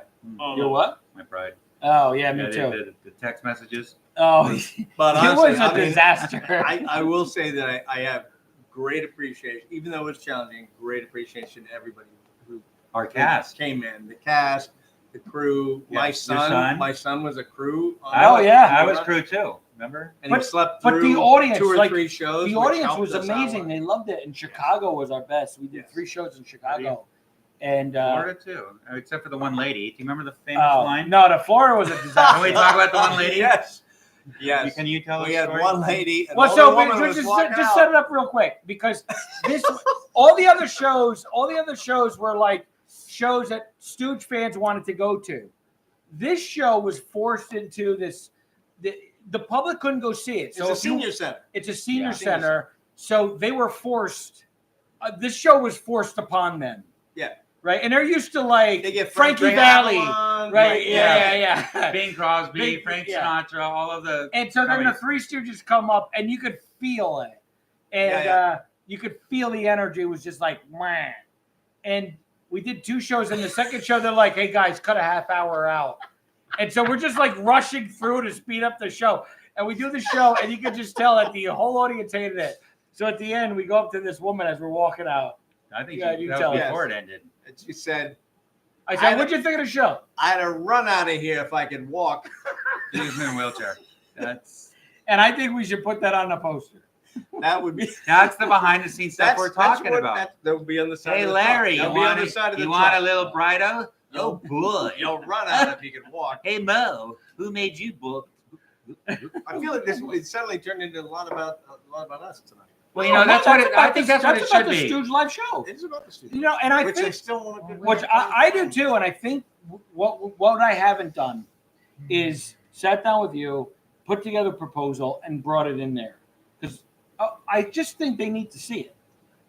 Your what? my pride. Oh yeah, me Yeah, too. the text messages. Oh, it But was honestly, a I mean, disaster. I will say that I have great appreciation, even though it's challenging. Great appreciation to everybody who Our cast. came in, the cast, the crew. Yeah, My your son, son. my son was a crew. on Oh, that. yeah. I was crew too. Remember? and he But- slept but through the audience, 2 or like, 3 shows. The which audience helped was us amazing. out. They loved it. And Chicago was our best. We did Yes. 3 shows in Chicago. And Florida too, except for the one lady. Do you remember the famous oh, line? no, the Florida was a Can we disaster. talk about the one lady? Yes. Yes. Can you tell We the had story? one lady. And Well, the so older woman was just walking set out. it up real quick because this all the other shows were like shows that Stooge fans wanted to go to. This show was forced into this. The public couldn't go see it. It's So a if you- senior center. It's a senior Yeah, senior center, so they were forced. This show was forced upon them. Yeah. Right, and they're used to like They get Frankie Frank Valli, Avalon, right? Yeah. Bing Crosby, Bing- Frank yeah. Sinatra, all of the. And so then the comedies. Three Stooges come up, and you could feel it, and Yeah. you could feel the energy was just like, man. And we did 2 shows, and the second show they're like, "Hey guys, cut a half hour out," and so we're just like rushing through to speed up the show. And we do the show, and you could just tell that the whole audience hated it. So at the end, we go up to this woman as we're walking out. I think Yeah, that you was tell us. before it ended. And she said, I said, "What'd you think of the show?" I'd have run out of here if I could walk. She's in a wheelchair. That's And I think we should put that on the poster. That would be. that's the behind the scenes stuff we're talking what- about. That would be on the side. Hey of the Larry, truck. you That'll be on want the side of the you want a truck. little brighter? Oh boy. You'll run out if you can walk. Hey Mo, who made you book? I feel like this it suddenly turned into a lot about us tonight. Well, you know that's what it, I about think the- that's what it about should the be. Stooge live show. It's about the studio. You know, and I which I think, still want to do. which I do too, and I think what I haven't done is sat down with you, put together a proposal, and brought it in there because I just think they need to see it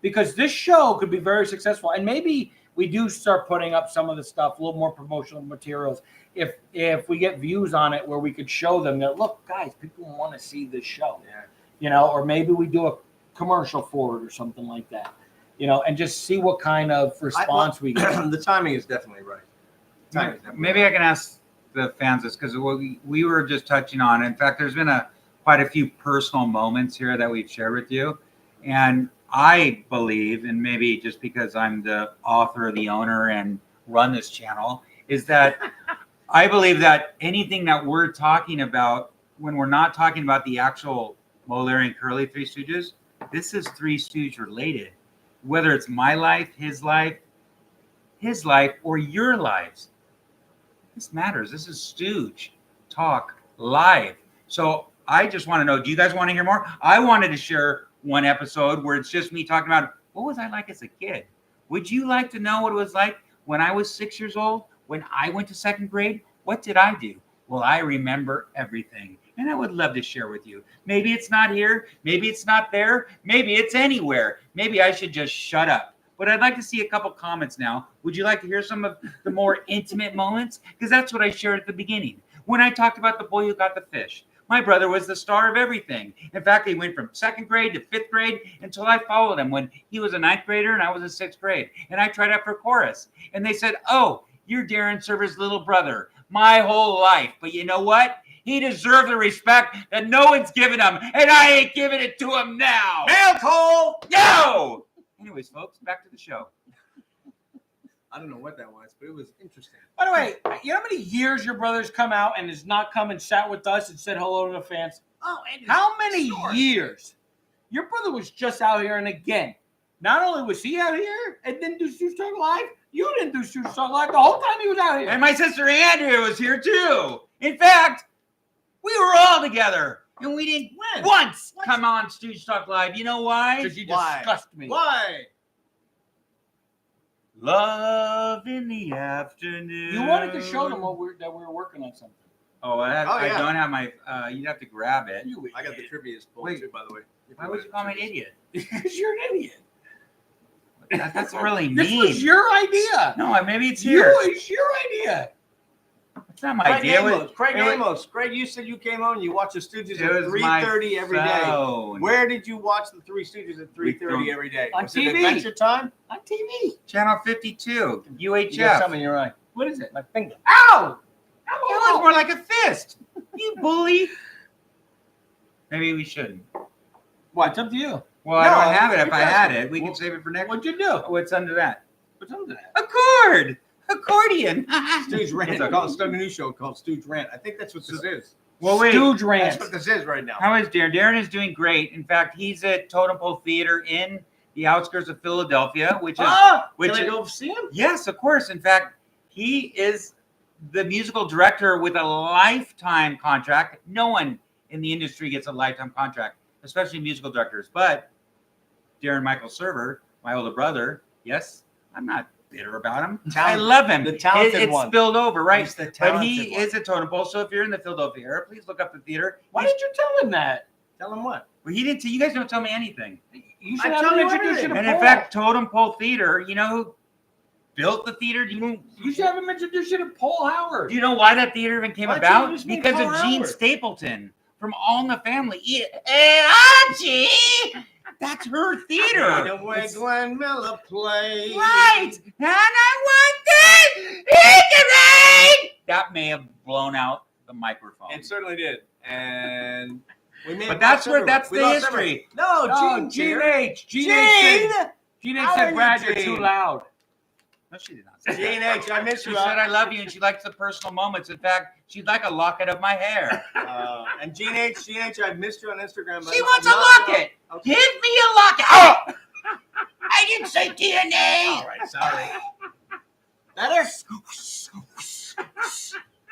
because this show could be very successful, and maybe we do start putting up some of the stuff, a little more promotional materials. If we get views on it where we could show them that, look, guys, people want to see this show, Yeah. you know, or maybe we do a commercial for it or something like that, you know, and just see what kind of response we get. The timing is definitely right. Maybe I can ask the fans this because we were just touching on. In fact, there's been quite a few personal moments here that we've shared with you, and I believe, and maybe just because I'm the author, the owner, and run this channel, is that I believe that anything that we're talking about, when we're not talking about the actual Mo, Larry, and Curly Three Stooges, this is Three Stooge related. Whether it's my life, his life, or your lives. This matters. This is Stooge Talk Live. So I just want to know, do you guys want to hear more? I wanted to share one episode where it's just me talking about what was I like as a kid. Would you like to know what it was like when I was 6 years old, when I went to second grade? What did I do? Well, I remember everything, and I would love to share with you. Maybe it's not here. Maybe it's not there. Maybe it's anywhere. Maybe I should just shut up. But I'd like to see a couple comments now. Would you like to hear some of the more intimate moments? Because that's what I shared at the beginning. When I talked about the boy who got the fish, my brother was the star of everything. In fact, he went from second grade to fifth grade until I followed him when he was a ninth grader and I was in sixth grade. And I tried out for chorus. And they said, oh, you're Darren Server's little brother. My whole life. But you know what? He deserved the respect that no one's given him. And I ain't giving it to him now. Mail call! No! Anyways, folks, back to the show. I don't know what that was, but it was interesting. By the way, you know how many years your brother's come out and has not come and sat with us and said hello to the fans? Oh, and How many years? Your brother was just out here, and again, not only was he out here and didn't do Stooge Talk Live, you didn't do Stooge Talk Live the whole time he was out here. And my sister Andrea was here too. In fact, we were all together. And we didn't once come on Stooge Talk Live. You know why? Because you disgust me. Why? Love in the afternoon. You wanted to show them that we were working on something. Oh, I don't have my. You'd have to grab it. I got the trivia pulled too, by the way. Why would you call me an idiot? Because you're an idiot. That's really mean. This was your idea. No, maybe it's here. It's your idea. It's not my idea. Craig Amos. Craig, you said you came on and you watched the Stooges at 3:30 every day. Where did you watch the Three Stooges at 3:30 every day? On Was TV. it Adventure Time? On TV. Channel 52, UHF. You got something in your eye. What is it? My finger. Ow! That was more like a fist. You bully. Maybe we shouldn't. What? It's up to you. Well, I don't have it. If I had it, we can save it for next. What'd you do? What's under that? What's under that? A cord. Accordion. Stooge Rant. I call it a new show called Stooge Rant. I think that's what this is. Well, wait. Stooge Rant. That's what this is right now. How is Darren? Darren is doing great. In fact, he's at Totem Pole Theater in the outskirts of Philadelphia, which is can I go see him? Yes, of course. In fact, he is the musical director with a lifetime contract. No one in the industry gets a lifetime contract, especially musical directors. But Darren Michael Server, my older brother, yes, I'm not bitter about him. I love him. The talented one. It's spilled over, right? He's the But he talented one. is a Totem Pole. So if you're in the Philadelphia area, please look up the theater. Why did you tell him that? Tell him what? Well, he didn't. You guys don't tell me anything. You should I have tell him you introduce you to And Paul. in fact, Totem Pole Theater, you know who built the theater? You should have him introduce you to Paul Howard. Do you know why that theater even came Why'd you about? introduce me to Because Paul of Gene Howard? Stapleton from All in the Family. Archie! That's her theater. The way Glenn Miller plays. Right. And I want that. That may have blown out the microphone. It certainly did. And we made But that's where that's the history. No, Gene H. Gene Gene H How said, are Brad, you, you're Gene? too loud. No, she did not say Gene that. H, I miss She you. said I love you, and she likes the personal moments. In fact, she'd like a locket of my hair. And Gene H, I've missed you on Instagram. She wants a locket. Okay. Give me a locket. Oh! I didn't say DNA. All right, sorry. Better?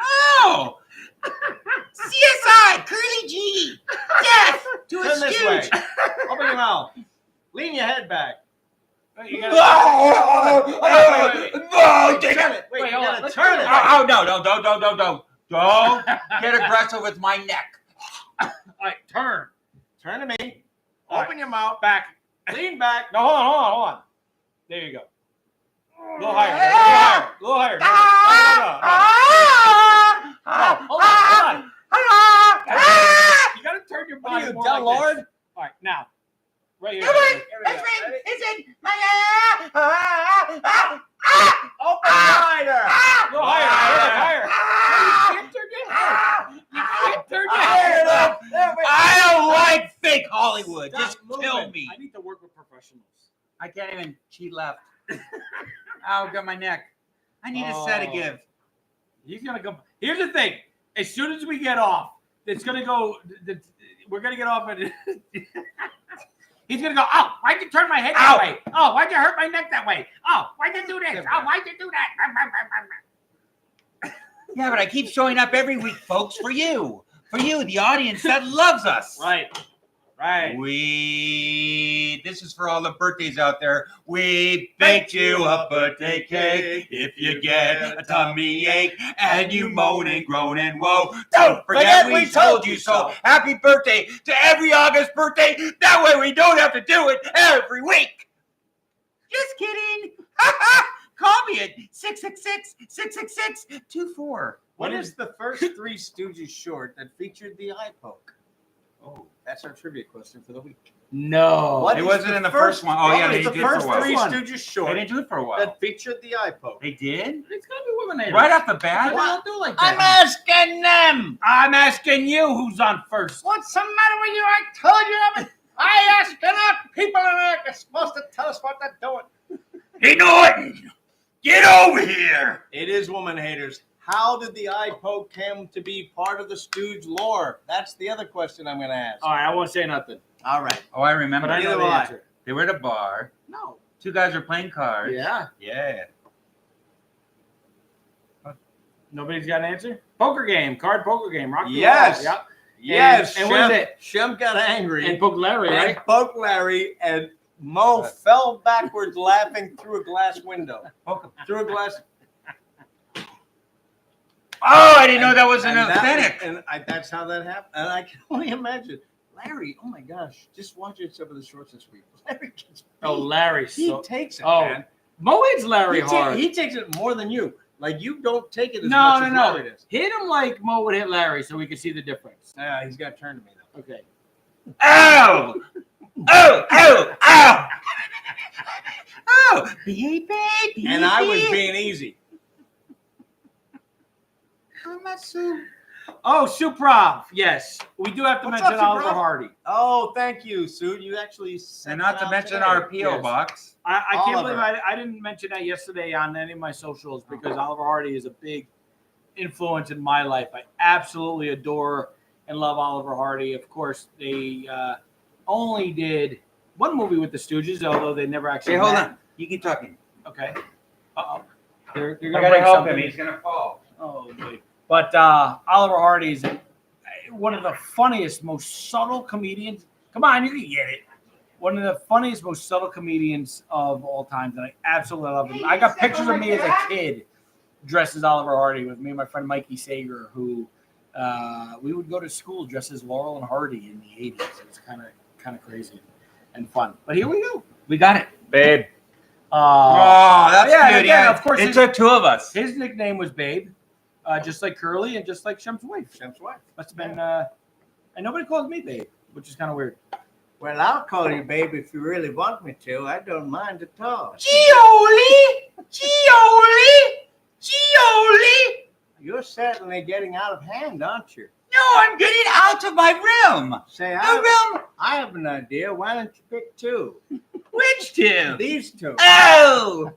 Oh! CSI, Curly G. Death to a Turn this way. Stooge. Open your mouth. Lean your head back. You No, Turn it. Wait, Wait, you hold on. gotta Let's turn turn it. it. Oh, no. Don't get aggressive with my neck. All right, turn. Turn to me. All Open your mouth. Back. Lean back. No, hold on. There you go. A little higher. A little higher. Hold on. You gotta turn your body more like Lord? this. All right, now. Right here. Come on. Here we go. Ready? It's in my Open wider. A little higher. Cheat left. Ow, got my neck. I need a sedative. He's gonna go. Here's the thing: as soon as we get off, it's gonna go. We're gonna get off, and he's gonna go. Oh, why'd you turn my head that way? Oh, why'd you hurt my neck that way? Oh, why'd you do this? Oh, why'd you do that? Yeah, but I keep showing up every week, folks, for you, the audience that loves us. Right. This is for all the birthdays out there. We baked you a birthday cake. If you get a tummy ache and you moan and groan and woe, don't forget we told you so. Happy birthday to every August birthday. That way we don't have to do it every week. Just kidding. Call me at 666-666-24. What is the first 3 Stooges short that featured the eye poke? Oh, that's our trivia question for the week. No. It wasn't in the first one. Oh, yeah, they did the it for a first while. 3 Stooges short. They didn't do it for a while. That featured the eye poke. They did? It's gonna be women. Right off the bat? They don't do like that. I'm asking them. I'm asking you who's on first. What's the matter with you? I told you. I asked enough people in America supposed to tell us what they're doing. Hey, Norton, get over here. It is woman haters. How did the eye poke come to be part of the Stooge lore? That's the other question I'm going to ask. All right, I won't say nothing. All right. Oh, I remember. But I know the answer. They were at a bar. No. 2 guys were playing cards. Yeah. Yeah. Nobody's got an answer? Poker game. Card poker game. Rock the Yes. Wall. Yep. Yes. And what is it? Shemp got angry. And poked Larry, right? And poked Larry, and Mo fell backwards laughing through a glass window. Through a glass. Oh, I didn't know that was an authentic. That's how that happened. And I can only imagine. Larry, oh my gosh, just watching some of the shorts this week. Larry gets beat. Oh, Larry. He takes it, oh, man. Mo hits Larry hard. He takes it more than you. Like, you don't take it as no, much no, as no. Larry does. Hit him like Mo would hit Larry so we can see the difference. He's got to turn to me, though. Okay. Ow! Oh, oh, ow! Oh, baby. And I was being easy. Oh, Suprov. Yes. We do have to What's mention up, Oliver Suprov? Hardy. Oh, thank you, Sue. You actually sent And not it to out mention today. our P.O. Yes. box. I can't Oliver. believe I didn't mention that yesterday on any of my socials because Oliver Hardy is a big influence in my life. I absolutely adore and love Oliver Hardy. Of course, they only did one movie with the Stooges, although they never actually Hey, hold met. on. You keep talking. Okay. Uh-oh. They're I going to gotta break help something. him. He's gonna fall. Oh, boy. But Oliver Hardy is one of the funniest, most subtle comedians. Come on, you can get it. One of the funniest, most subtle comedians of all time that I absolutely love him. I got pictures of me as a kid dressed as Oliver Hardy with me and my friend Mikey Sager, who we would go to school dressed as Laurel and Hardy in the 80s. It was kind of crazy and fun. But here we go. We got it, babe. Oh, that's yeah, good. again, Yeah, of course, it took 2 of us. his nickname was Babe, just like Curly and just like Shemp's wife. Shemp's wife. Must have been, and nobody calls me Babe, which is kind of weird. Well, I'll call you babe if you really want me to. I don't mind at all. Gioli! You're certainly getting out of hand, aren't you? No, I'm getting out of my realm. Say, The realm. I have an idea. Why don't you pick 2? Which 2? These 2. Oh!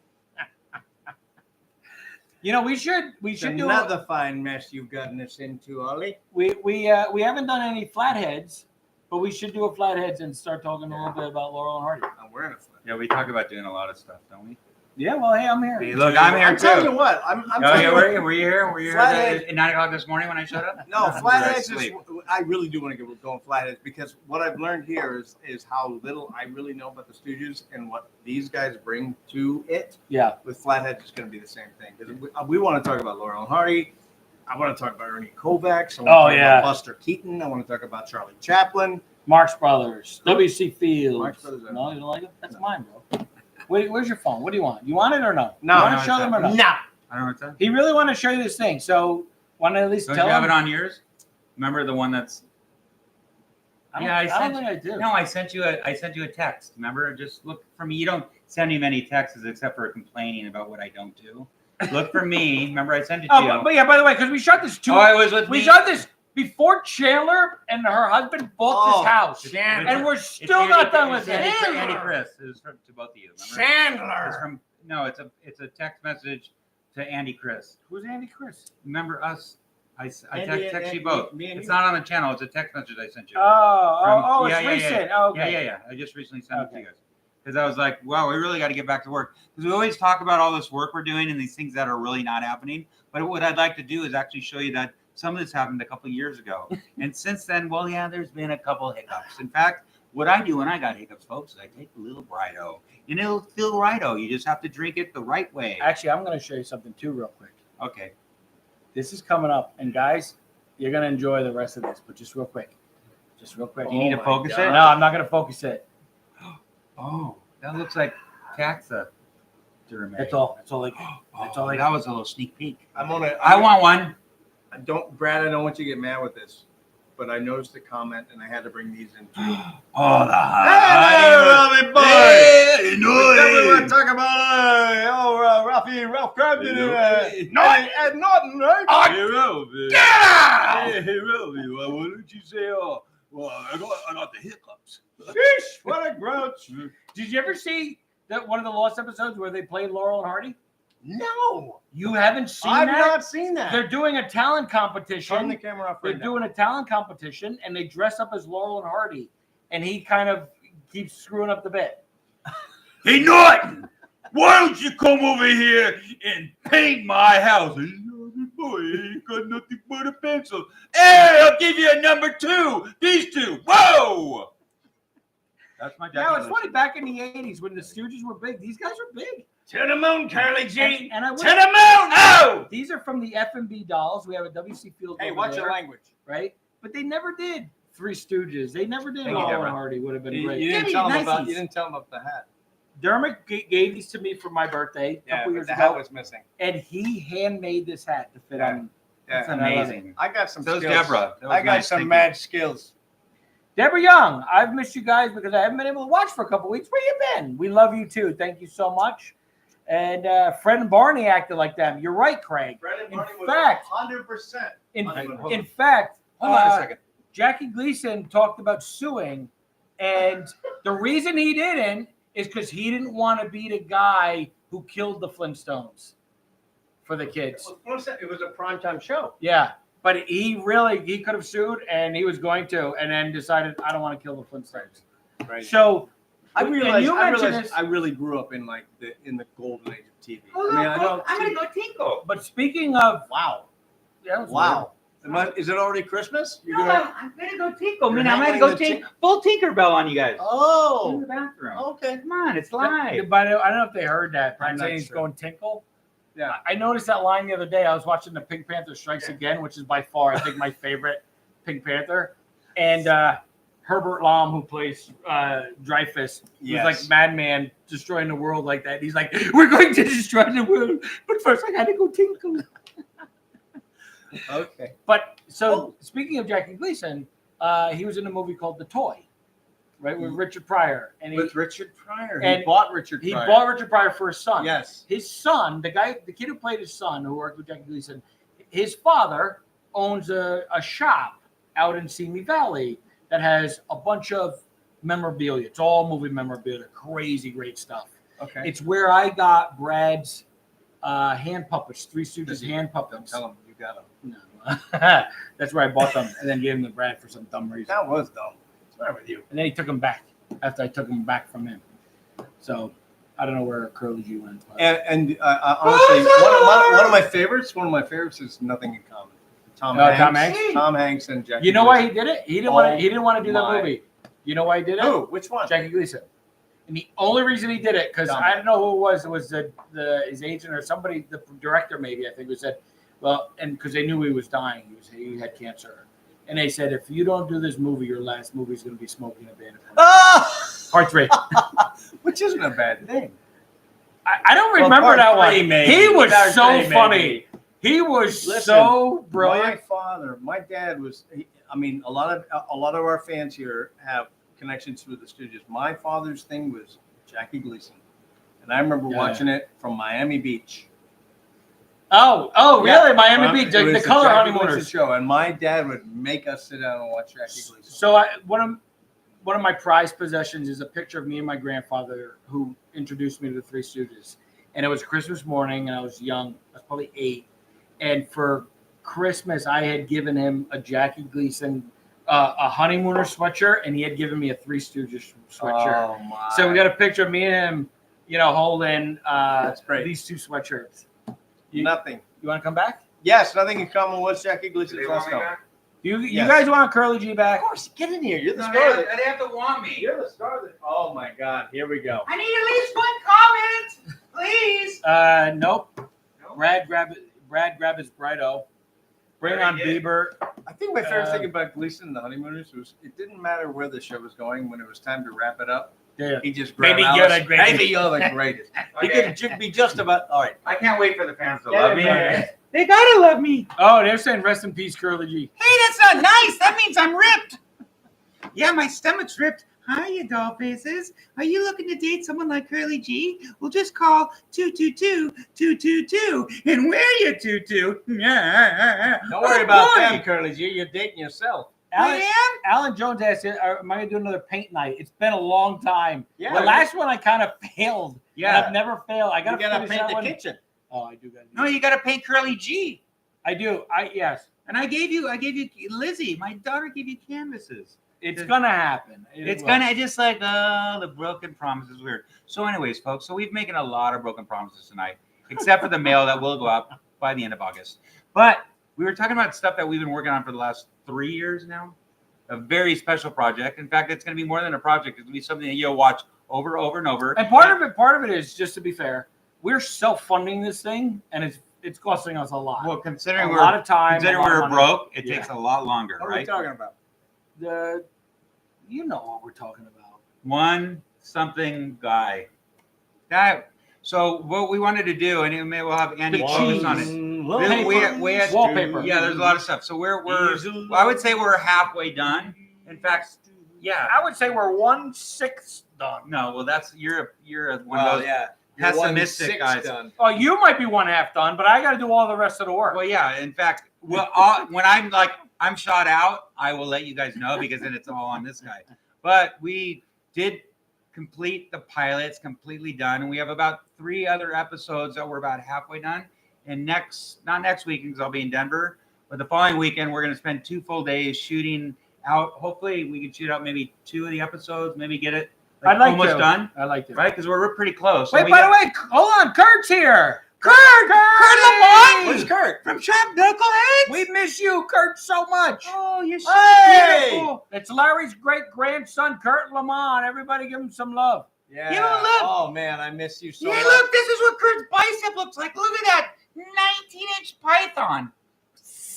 You know, we should It's do another fine mess you've gotten us into, Ollie. we haven't done any flatheads, but we should do a flatheads and start talking a little bit about Laurel and Hardy. I'm wearing a flat. Yeah, we talk about doing a lot of stuff, don't we? Yeah, well, hey, I'm here. Hey, look, I'm here I'm telling you too. what. I'm Oh, telling yeah, you were you here? Were you here Flathead. at 9 o'clock this morning when I showed up? No, flatheads Asleep. I really do want to get going flatheads because what I've learned here is how little I really know about the Stooges and what these guys bring to it. Yeah. With flatheads, it's going to be the same thing. Because we want to talk about Laurel and Hardy. I want to talk about Ernie Kovacs. I want to talk about Buster Keaton. I want to talk about Charlie Chaplin. Marx Brothers, W.C. Fields. Marx Brothers. No, you don't like it? That's mine, bro. Where's your phone? What do you want? You want it or no? No, You want no, to show them or no? No. I don't know what's that. He really want to show you this thing. So, want to at least Don't tell you have him? it on yours? Remember the one that's. I Yeah, I don't sent think I do. No, I sent you a text. Remember, just look for me. You don't send me many texts except for complaining about what I don't do. Look for me. Remember, I sent it to you. But yeah, by the way, because we shot this Oh, it was with we me. shot this before Chandler and her husband bought this house. Chandler. And we're still not done with it. Andy Chris. It was to both of you. Remember? Chandler. It's from it's a text message to Andy Chris. Who's Andy Chris? Remember us? I Andy, text you Andy, both. me and It's you. not on the channel. It's a text message I sent you. It's recent. Oh, okay. Yeah. I just recently sent it to you guys. Because I was like, wow, we really got to get back to work. Because we always talk about all this work we're doing and these things that are really not happening. But what I'd like to do is actually show you that some of this happened a couple of years ago. And since then, well, yeah, there's been a couple of hiccups. In fact, what I do when I got hiccups, folks, is I take a little Brido. And it'll feel righto. You just have to drink it the right way. Actually, I'm going to show you something too real quick. Okay. This is coming up. And guys, you're going to enjoy the rest of this. But just real quick. You need to focus it? No, I'm not going to focus it. Oh, that looks like taxa. That's all. That's all. That was a little sneak peek. I want one. Brad, I don't want you to get mad with this, but I noticed the comment and I had to bring these in too. Oh, the Hey, boy! Hey, We want to talk about Ralph Cramden and Norton, right? Hey, Ralphie. Hey, Ralphie, why don't you say, well, I got the hiccups. Sheesh, what a grouch. Did you ever see that one of the Lost episodes where they played Laurel and Hardy? No. You haven't seen I've that? not seen that. They're doing a talent competition. Turn the camera off They're right now. doing a talent competition, and they dress up as Laurel and Hardy, and he kind of keeps screwing up the bit. Hey, Norton, why don't you come over here and paint my house? Boy, I ain't got nothing but a pencil. Hey, I'll give you a number 2. These two. Whoa! That's my Now, it's funny, back in the 80s when the Stooges were big, these guys were big. To the moon, Curly G. And I To wish, the moon. Oh! these are from the F&B dolls. We have a W.C. Fields Hey, over watch there, your language. right? But they never did Three Stooges. They never did Thank you, Laurel Deborah. and Hardy. Would have been great. You didn't tell him about the hat. Dermot gave these to me for my birthday a couple but years the ago, hat was missing. and he handmade this hat to fit Yeah. on. That's And I love amazing. I got some So is skills. Deborah. That was I got nice. some Thank mad skills. Deborah Young, I've missed you guys because I haven't been able to watch for a couple weeks. Where you been? We love you too. Thank you so much. And Fred and Barney acted like them. You're right, Craig. In fact, 100%. in fact, Hold on a second. Jackie Gleason talked about suing, and the reason he didn't is because he didn't want to be the guy who killed the Flintstones for the kids. It was a primetime show. Yeah, but he could have sued, and he was going to, and then decided, I don't want to kill the Flintstones. Right. So I and realized, you mentioned this, I really grew up in the golden age of TV. Hold I mean, on, I'm gonna go tinkle. but speaking of, Wow. yeah, that was Wow. Is it already Christmas? No, I'm gonna go tinkle. I mean, You're I'm gonna handling go the tink full Tinkerbell on you guys. In Oh. the bathroom. Okay. Come on, it's weird. live. But I don't know if they heard that. I'm I'm not saying he's sure. going tinkle. Yeah. I noticed that line the other day. I was watching the Pink Panther Strikes Again, which is by far, I think, my favorite Pink Panther. And Herbert Lom, who plays Dreyfus, Yes. was like Madman destroying the world like that. He's like, we're going to destroy the world, but first I gotta go tinkle. Okay. But so speaking of Jackie Gleason, he was in a movie called The Toy, right, with Richard Pryor, and With Richard Pryor. and He bought Richard he Pryor. bought Richard Pryor for his son. Yes. His son, the kid who played his son, who worked with Jackie Gleason, his father owns a shop out in Simi Valley that has a bunch of memorabilia. It's all movie memorabilia, crazy great stuff. Okay. It's where I got Brad's hand puppets, Three Stooges hand puppets. Tell him you got him. No. That's where I bought them and then gave them to Brad for some dumb reason. That was dumb. What's the matter with you? And then he took them back after I took them back from him. So I don't know where Curly G went. But. And honestly, one of my favorites is Nothing in Common. Tom Hanks. Tom Hanks and Jackie. You know why Gleason. he did it? He didn't want to do that my- movie. You know why he did it? Who? Which one? Jackie Gleason. And the only reason he did it, because Dumb. I don't know who it was his agent or somebody, the director maybe, I think, who said, well, and because they knew he was dying, he had cancer. And they said, if you don't do this movie, your last movie is going to be Smoking a Bandit. Part 3. Which isn't a bad thing. I don't remember part that one. 3, maybe. He was Part so 3, funny. maybe. He was Listen, so brilliant. My dad was. A lot of our fans here have connections with the Stooges. My father's thing was Jackie Gleason, and I remember watching it from Miami Beach. Oh, Yeah. really? Miami Beach, It the was color Jackie honeymooners. Gleason show, and my dad would make us sit down and watch Jackie Gleason. So one of my prized possessions is a picture of me and my grandfather who introduced me to the Three Stooges. And it was Christmas morning, and I was young. I was probably 8. And for Christmas, I had given him a Jackie Gleason, a honeymooner sweatshirt, and he had given me a Three Stooges sweatshirt. Oh my! So we got a picture of me and him, holding That's great. these 2 sweatshirts. Nothing. You want to come back? Yes, nothing in common. What's Jackie Gleason's last name? You Yes. guys want Curly G back? Of course, get in here. You're the No, star. they have to want me. You're the star. Oh my God! Here we go. I need at least one comment, please. Nope. No? Brad grab his Brighto. Bring on Very good. Bieber. I think my favorite thing about Gleason and the Honeymooners was it didn't matter where the show was going. When it was time to wrap it up, Yeah. he just grabbed Baby, Alice. you're the greatest. Baby, you're the greatest. He Okay. could be just about all right. I can't wait for the fans to Yeah, love me. man. They gotta love me. Oh, they're saying rest in peace, Curly G. Hey, that's not nice. That means I'm ripped. Yeah, my stomach's ripped. Hi, you doll faces. Are you looking to date someone like Curly G? We'll just call 222-222 and wear your tutu. Don't worry about them, Curly G. You're dating yourself. Alan Jones asked, am I going to do another paint night? It's been a long time. Yeah. The last one I kind of failed. Yeah. And I've never failed. I You got gotta to paint the kitchen. Oh, I do got to. No, you gotta paint Curly G. I do. Yes. And I gave you Lizzie. My daughter gave you canvases. It's going to happen. It's will. gonna just like the broken promises weird. So, anyways, folks, so we've making a lot of broken promises tonight, except for the mail that will go out by the end of August. But we were talking about stuff that we've been working on for the last 3 years now. A very special project. In fact, it's gonna be more than a project. It's gonna be something that you'll watch over and over. And part of it is, just to be fair, we're self-funding this thing, and it's costing us a lot. Well, considering a we're lot of time. considering a lot of we're money. broke, it Yeah. takes a lot longer, What are we right? talking about? You know what we're talking about. One something guy. That. So what we wanted to do, and maybe we'll have Andy focus on it. We had Wallpaper. Yeah, there's a lot of stuff. So we're I would say we're halfway done. In fact, yeah. I would say we're 1/6 done. No, well, that's you're one Well, of those yeah. pessimistic guys. Done. Oh, you might be 1/2 done, but I got to do all the rest of the work. Well, yeah. In fact, when I'm shot out, I will let you guys know because then it's all on this guy. But we did complete the pilots, completely done, and we have about 3 other episodes that we're about halfway done. And not next weekend because I'll be in Denver, but the following weekend we're going to spend 2 full days shooting out. Hopefully, we can shoot out maybe 2 of the episodes, maybe get it almost done, I like it. right? Because we're pretty close. Wait, by the way, hold on. Kurt's here. Kurt Lamont, Where's Kurt? from Trap Knucklehead. We miss you, Kurt, so much. Oh, you're so Hey! beautiful. It's Larry's great-grandson, Kurt Lamont. Everybody give him some love. Yeah. You don't look- Oh man, I miss you so Yeah, much. look, this is what Kurt's bicep looks like. Look at that 19-inch python.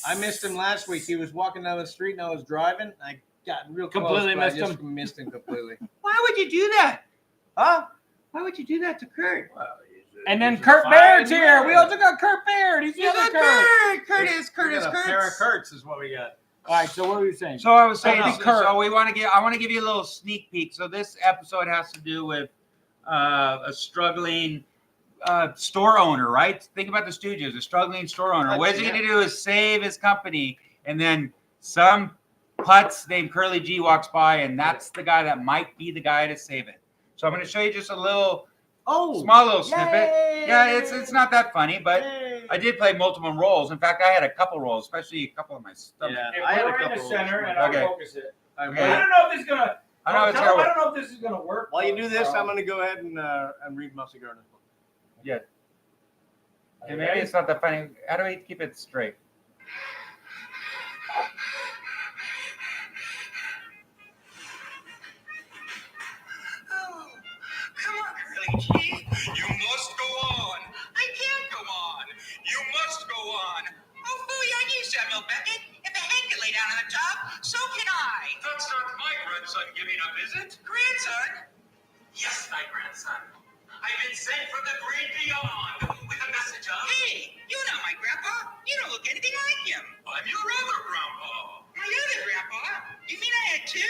I missed him last week. He was walking down the street and I was driving. I got real close. Completely but I missed just him. Missed him completely. Why would you do that? Huh? Why would you do that to Kurt? Well, And then he's a Kurt fine Baird's here. man. We also got Kurt Baird. He's the He's other a Kurt. Kurt. Kurt We is got a pair of Kurt. Kurt's is what we got. All right, so what were you saying? So I was saying, Oh, no. so we want to give. I want to give you a little sneak peek. So this episode has to do with a struggling store owner, right? Think about the Stooges, a struggling store owner. What is he going to do is save his company, and then some putz named Curly G walks by, and that's the guy that might be the guy to save it. So I'm going to show you just a little, small little snippet. Yeah, it's not that funny, but I did play multiple roles. In fact, I had a couple roles, especially a couple of my stuff. Yeah, Hey, I had a we're in the couple. center, and Okay. I'll focus it. Okay. I don't know if this is gonna. I know it's I gonna don't know if this is gonna work. While you do this, I'm going to go ahead and read Mousie Garner's book. Yeah. Okay, maybe it's not that funny. How do we keep it straight? Oh, come on, Curly G. You must go on. I can't go on. You must go on. Oh, fooey on you, Samuel Beckett. If a hen can lay down on the top, so can I. That's not my grandson giving up, is it? Grandson? Yes, my grandson. I've been sent from the great beyond with a message of... Hey, you know my grandpa. You don't look anything like him. I'm your other grandpa. My other grandpa? You mean I had 2?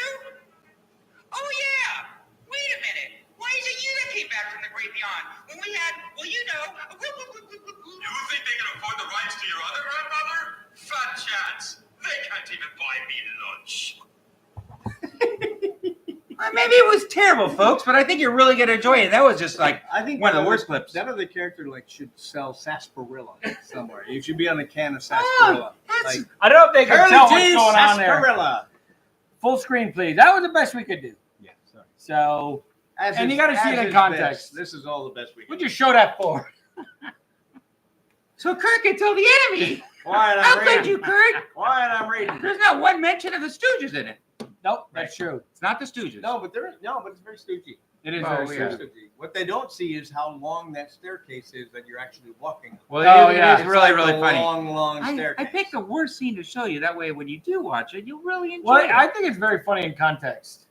Oh, yeah. Wait a minute. Why is it you that came back from the great beyond when we had, well, you know... You think they can afford even buy me lunch. Maybe it was terrible, folks, but I think you're really gonna enjoy it. That was just like I think one of the worst clips. That other character should sell sarsaparilla somewhere. You should be on a can of sarsaparilla. Like, I don't know if they can Curly tell what's G's going on there. sarsaparilla. Full screen, please. That was the best we could do. Yeah, sorry. So, As and is- you got to see as it in is context. best. This is all the best we can. What'd you show that for? So Kurt can tell the enemy. Quiet, How I'm could reading. you, Kurt? Quiet, I'm reading. There's not one mention of the Stooges in it. Nope, that's true. It's not the Stooges. No, but it's very stoogey. It is Oh, very yeah. true. What they don't see is how long that staircase is that you're actually walking. Well, Oh, it yeah. is really, really a funny. long I staircase. picked the worst scene to show you. That way, when you do watch it, you'll really enjoy Well, it. I think it's very funny in context,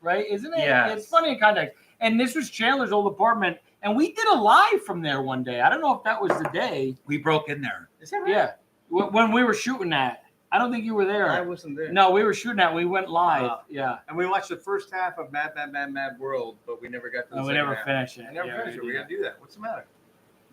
right? Isn't it? Yes. It's funny in context. And this was Chandler's old apartment, and we did a live from there one day. I don't know if that was the day. We broke in there. Is that right? Yeah, when we were shooting that. I don't think you were there. I wasn't there. No, we were shooting that. We went live. Yeah. And we watched the first half of Mad World, but we never got to the No, we second never half. finished it. I never Yeah, finished it. we We did gotta do that. What's the matter?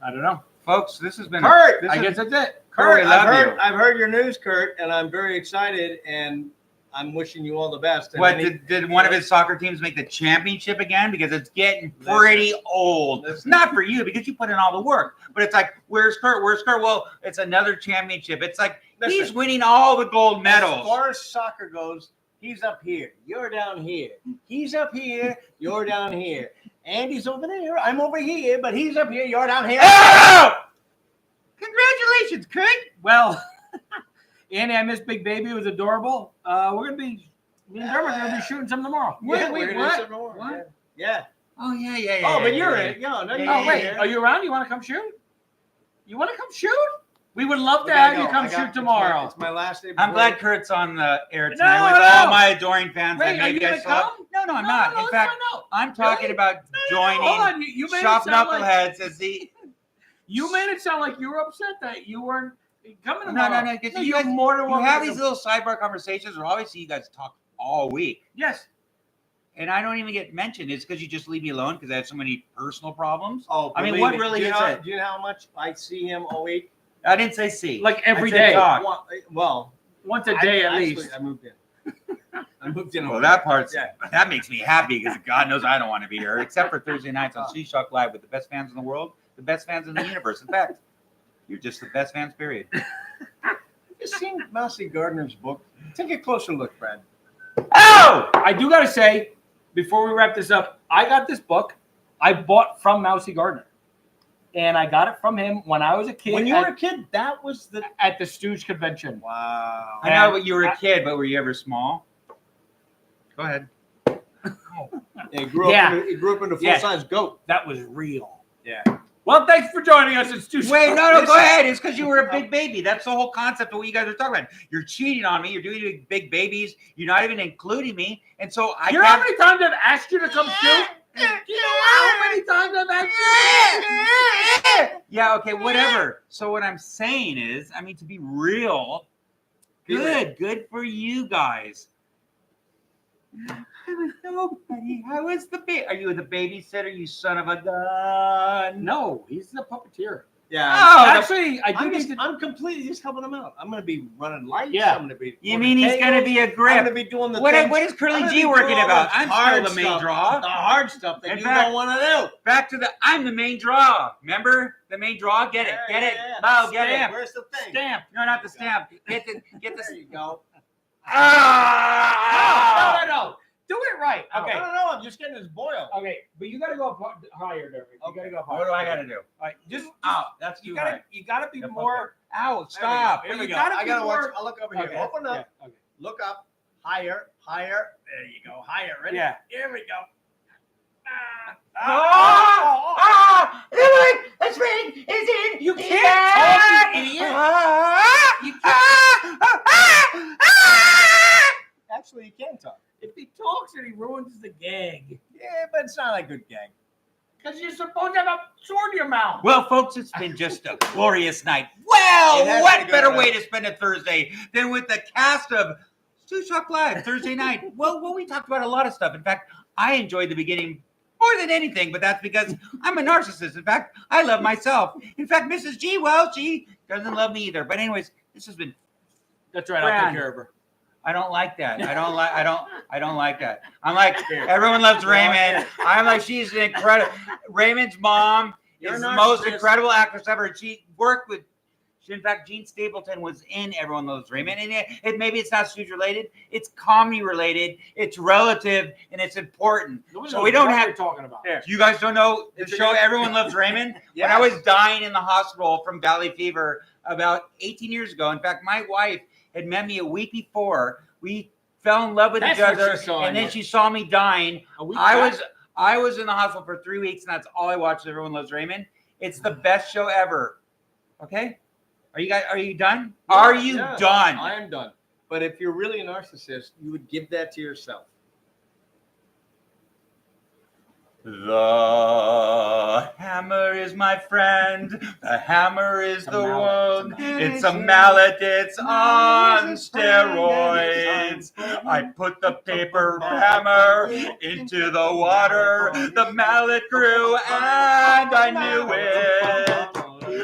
I don't know. Folks, this has been Kurt! This I is- guess that's it. Kurt, we love you. I've heard your news, Kurt, and I'm very excited, and I'm wishing you all the best. And What did one of his soccer teams make the championship again? Because it's getting pretty old. Listen. Not for you because you put in all the work, but it's like, where's Kurt? Where's Kurt? Well, it's another championship. It's like he's Listen. winning all the gold As medals. far as soccer goes, he's up here. You're down here. He's up here. You're down here. Andy's over there. I'm over here, but he's up here. You're down here. Oh! Congratulations, Kurt. Well, Andy, I missed Big Baby. It was adorable. We're gonna be, me and Dermot are gonna be shooting some tomorrow. Wait, we're gonna what? do some more. What? Yeah. Oh yeah. Oh, but you're yeah. in. No, Yeah, you're Oh wait, here. are you around? You want to come shoot? You want to come shoot? We would love to Okay, have no, you come I got- shoot tomorrow. It's my last day. I'm before- glad Kurt's on the air tonight No, with no. all my adoring fans. Wait, that are you maybe I gonna saw. come? No, I'm not. In let's fact, find out. I'm talking about joining Hold on, you made Shop it sound like Knuckleheads as the. you made it sound like you were upset that you weren't coming No, tomorrow. no. 'Cause you you're guys, more than you welcome have to these come. little sidebar conversations where obviously you guys talk all week, Yes. and I don't even get mentioned. It's because you just leave me alone because I have so many personal problems. Oh, I mean, believe what me. really do you is know, it? Do you know how much I see him all week? I didn't say see. Like every I said day. talk. Well, Once a day at actually, least. I moved in. I moved in. Well, that part's Yeah. that makes me happy because God knows I don't want to be here, except for Thursday nights on StoogeTalk Live with the best fans in the world, the best fans in the universe. In fact, you're just the best fans. Period. You seen Mousie Garner's book? Take a closer look, Brad. Oh, I do gotta say, before we wrap this up, I got this book I bought from Mousie Garner. And I got it from him when I was a kid. When you were a kid, that was the at the Stooge convention. wow. I know you were a kid, but were you ever small? Go ahead. He grew Yeah. up. He grew up in a Yeah. full-size goat. That was real. Yeah. Well, thanks for joining us at Stooge. Wait, no, Listen. go ahead. It's because you were a big baby. That's the whole concept of what you guys are talking about. You're cheating on me. You're doing big babies. You're not even including me, and so I You know how can't. many times I've asked you to come shoot? Do you know how many times I've asked you? Yeah, okay, whatever. So what I'm saying is, I mean, to be real, good for you guys. I was nobody. I was the Are you the babysitter? You son of a gun. No, he's the puppeteer. Yeah. Oh, Actually, I do I'm, need just, to. I'm completely just helping him out. I'm going to be running lights. Yeah. I'm going to be. You working mean he's going to tables. be a I'm grip? going to be doing the What things- is Curly I'm gonna G be working doing all about? the I'm hard still the main stuff, draw. The hard stuff that In you fact- don't want to do. Back to I'm the main draw. Remember the main draw? Get it, get it. Oh, get it. Where's the thing? Stamp. No, not the stamp. Get the. There you go. Ah! No. Do it right. Okay. No. I'm just getting this boil. Okay, but you got to go up higher, Derek. You got to go up higher. What do I got to do? All right, just Oh, that's you too got to high. be Yep, more. Ow! Stop. Here we You go. gotta I be gotta more- watch- I'll look over here. Okay, Open up. yeah, okay. Look up. Higher. There you go. Higher. Ready? Yeah. Here we go. It's raining. It's in. You can't talk, you idiot. You can't. Actually, you can talk. If he talks and he ruins the gag, Yeah, but it's not a good gag. because you're supposed to have a sword in your mouth. Well, folks, it's been just a glorious night. Well, It has what been a better good way night. to spend a Thursday than with the cast of StoogeTalk Live Thursday night? Well, we talked about a lot of stuff. In fact, I enjoyed the beginning more than anything, but that's because I'm a narcissist. In fact, I love myself. In fact, Mrs. G, well, she doesn't love me either. But anyways, this has been That's right. I'll Fran. take care of her. I don't like that. I don't like that. I'm like, everyone loves Raymond. I'm like, she's incredible. Raymond's mom is the most incredible actress ever. She worked with, in fact, Gene Stapleton was in Everyone Loves Raymond. And it maybe it's not Stooge related. It's comedy related. It's relative and it's important. So we don't have talking about. You guys don't know the show Everyone Loves Raymond? Yes. When I was dying in the hospital from valley fever about 18 years ago. In fact, my wife had met me a week before. We fell in love with each other, and then she saw me dying. I was in the hospital for 3 weeks, and that's all I watched. Everyone Loves Raymond. It's the best show ever. Okay, are you done? Yeah, are you done? I am done. But if you're really a narcissist, you would give that to yourself. The hammer is my friend. The hammer is the one. It's a mallet. It's on steroids. I put the paper hammer into the water. The mallet grew and I knew it.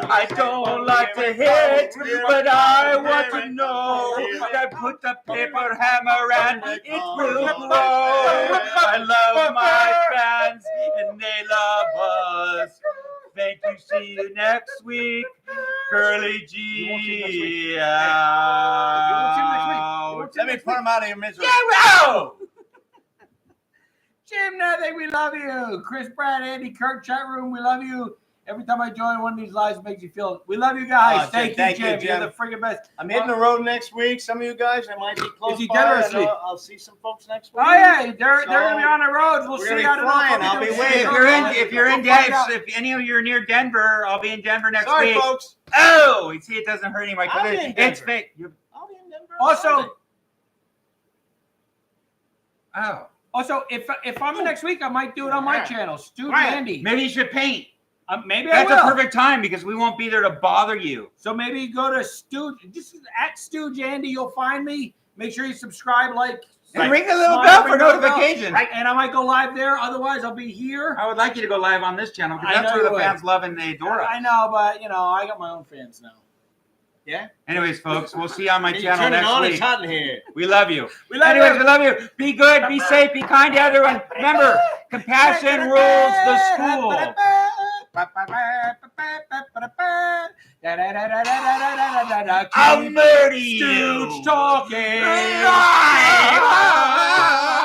I don't like to hit, but I want to know. I put the paper hammer and it will grow. I love my fans and they love us. Thank you. See you next week. Curly G. Out. Let me put him out of your misery. Jim Nothing, we love you. Chris, Brad, Andy, Kirk, chat room, we love you. Every time I join one of these lives, it makes you feel. We love you guys. Thank you, Jim. You're the friggin' best. I'm hitting the road next week. Some of you guys, I might be close. Is he by. dead or asleep? I'll see some folks next week. Oh yeah, they're gonna be on the roads. We'll see how I'll be waiting. If you're in Denver, if any of you are near Denver, I'll be in Denver next Sorry, week. folks. Oh, you see, it doesn't hurt anybody. I'll be in It's Denver. fake. I'll be in Denver. Also, if I'm next week, I might do it on my channel, Stooge Andy. Maybe you should paint. Maybe That's I will. a perfect time because we won't be there to bother you. So maybe go to Stooge, just at Stooge Andy. You'll find me. Make sure you subscribe, And ring the little bell for notifications. And I might go live there. Otherwise, I'll be here. I would like you to go live on this channel because I that's know where you the fans love and they adore us. I know, but I got my own fans now. Yeah. Anyways, folks, we'll see you on my channel Turn it next on. week. It's hot in here. We love you. We love Anyways, you. we love you. Be good, be safe, be kind to everyone. Remember, compassion rules the school. I'll murder you. Stooge talking.